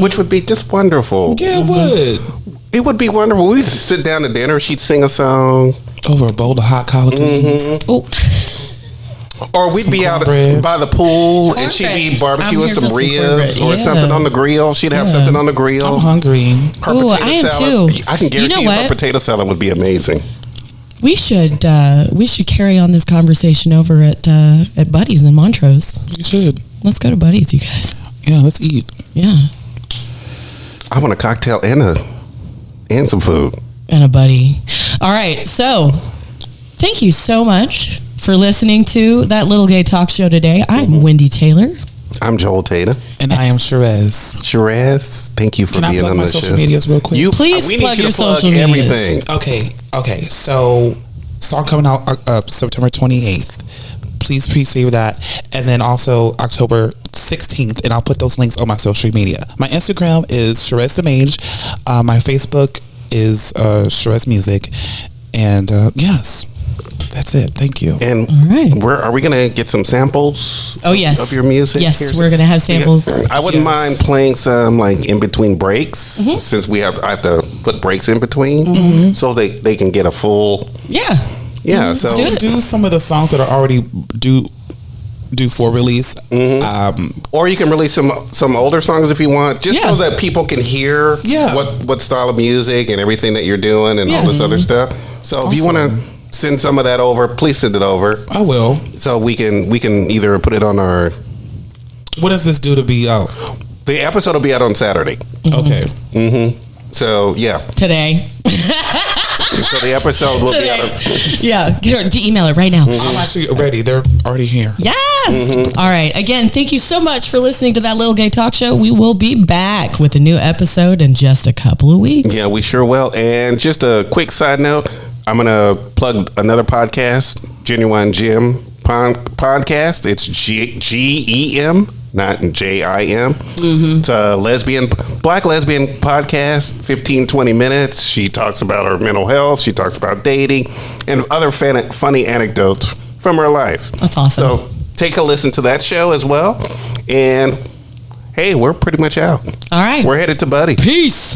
which would be just wonderful. Yeah, it would. It would be wonderful. We'd sit down to dinner, she'd sing a song. Over a bowl of hot collard greens. Oh, Or we'd Some be out cornbread. by the pool and she'd be Cornbread. I'm barbecuing here some for some ribs cornbread. or Yeah. something on the grill. She'd have Yeah. something on the grill. I'm hungry. Her Ooh, potato I am salad. too. I can guarantee You know her what? potato salad would be amazing. we should carry on this conversation over at Buddy's in Montrose. You should. Let's go to Buddy's, you guys. Yeah, let's eat. Yeah, I want a cocktail and some food. and a buddy. All right, so thank you so much for listening to that Little Gay Talk Show today. I'm Wendy Taylor. I'm Joel Tater. And I am Sherez. Sherez, thank you for Can I being plug on my the social show. medias real quick? Please we plug need you your to plug social medias. everything. Okay. So, song coming out September 28th. Please pre-save that. And then also October 16th. And I'll put those links on my social media. My Instagram is Sherez the Mage. My Facebook is Sherezmusic. And yes, that's it. Thank you. And All right. are we going to get some samples Oh, yes. of your music? Yes, Here's- we're going to have samples. I wouldn't mind playing some like in between breaks, since I have to put breaks in between, so they can get a full. Yeah. Yeah, so do it. Do some of the songs that are already due for release. or you can release some older songs if you want, just so Yeah. that people can hear Yeah. what style of music and everything that you're doing and all this other stuff. So if you want to send some of that over, please send it over, I will. so we can either put it on our. What does this do to be out? The episode will be out on Saturday. Okay. So yeah, Today. so the episode will be out. Yeah. Get her to email it right now. I'm actually ready. They're already here. Yes. All right. Again, thank you so much for listening to that Little Gay Talk Show. We will be back with a new episode in just a couple of weeks. Yeah, we sure will. And just a quick side note, I'm going to plug another podcast, Genuine Gem Podcast. It's GEM, not JIM. It's a black lesbian podcast, 15-20 minutes. She talks about her mental health. She talks about dating and other funny anecdotes from her life. That's awesome. So take a listen to that show as well. And hey, we're pretty much out. All right. We're headed to Buddy. Peace.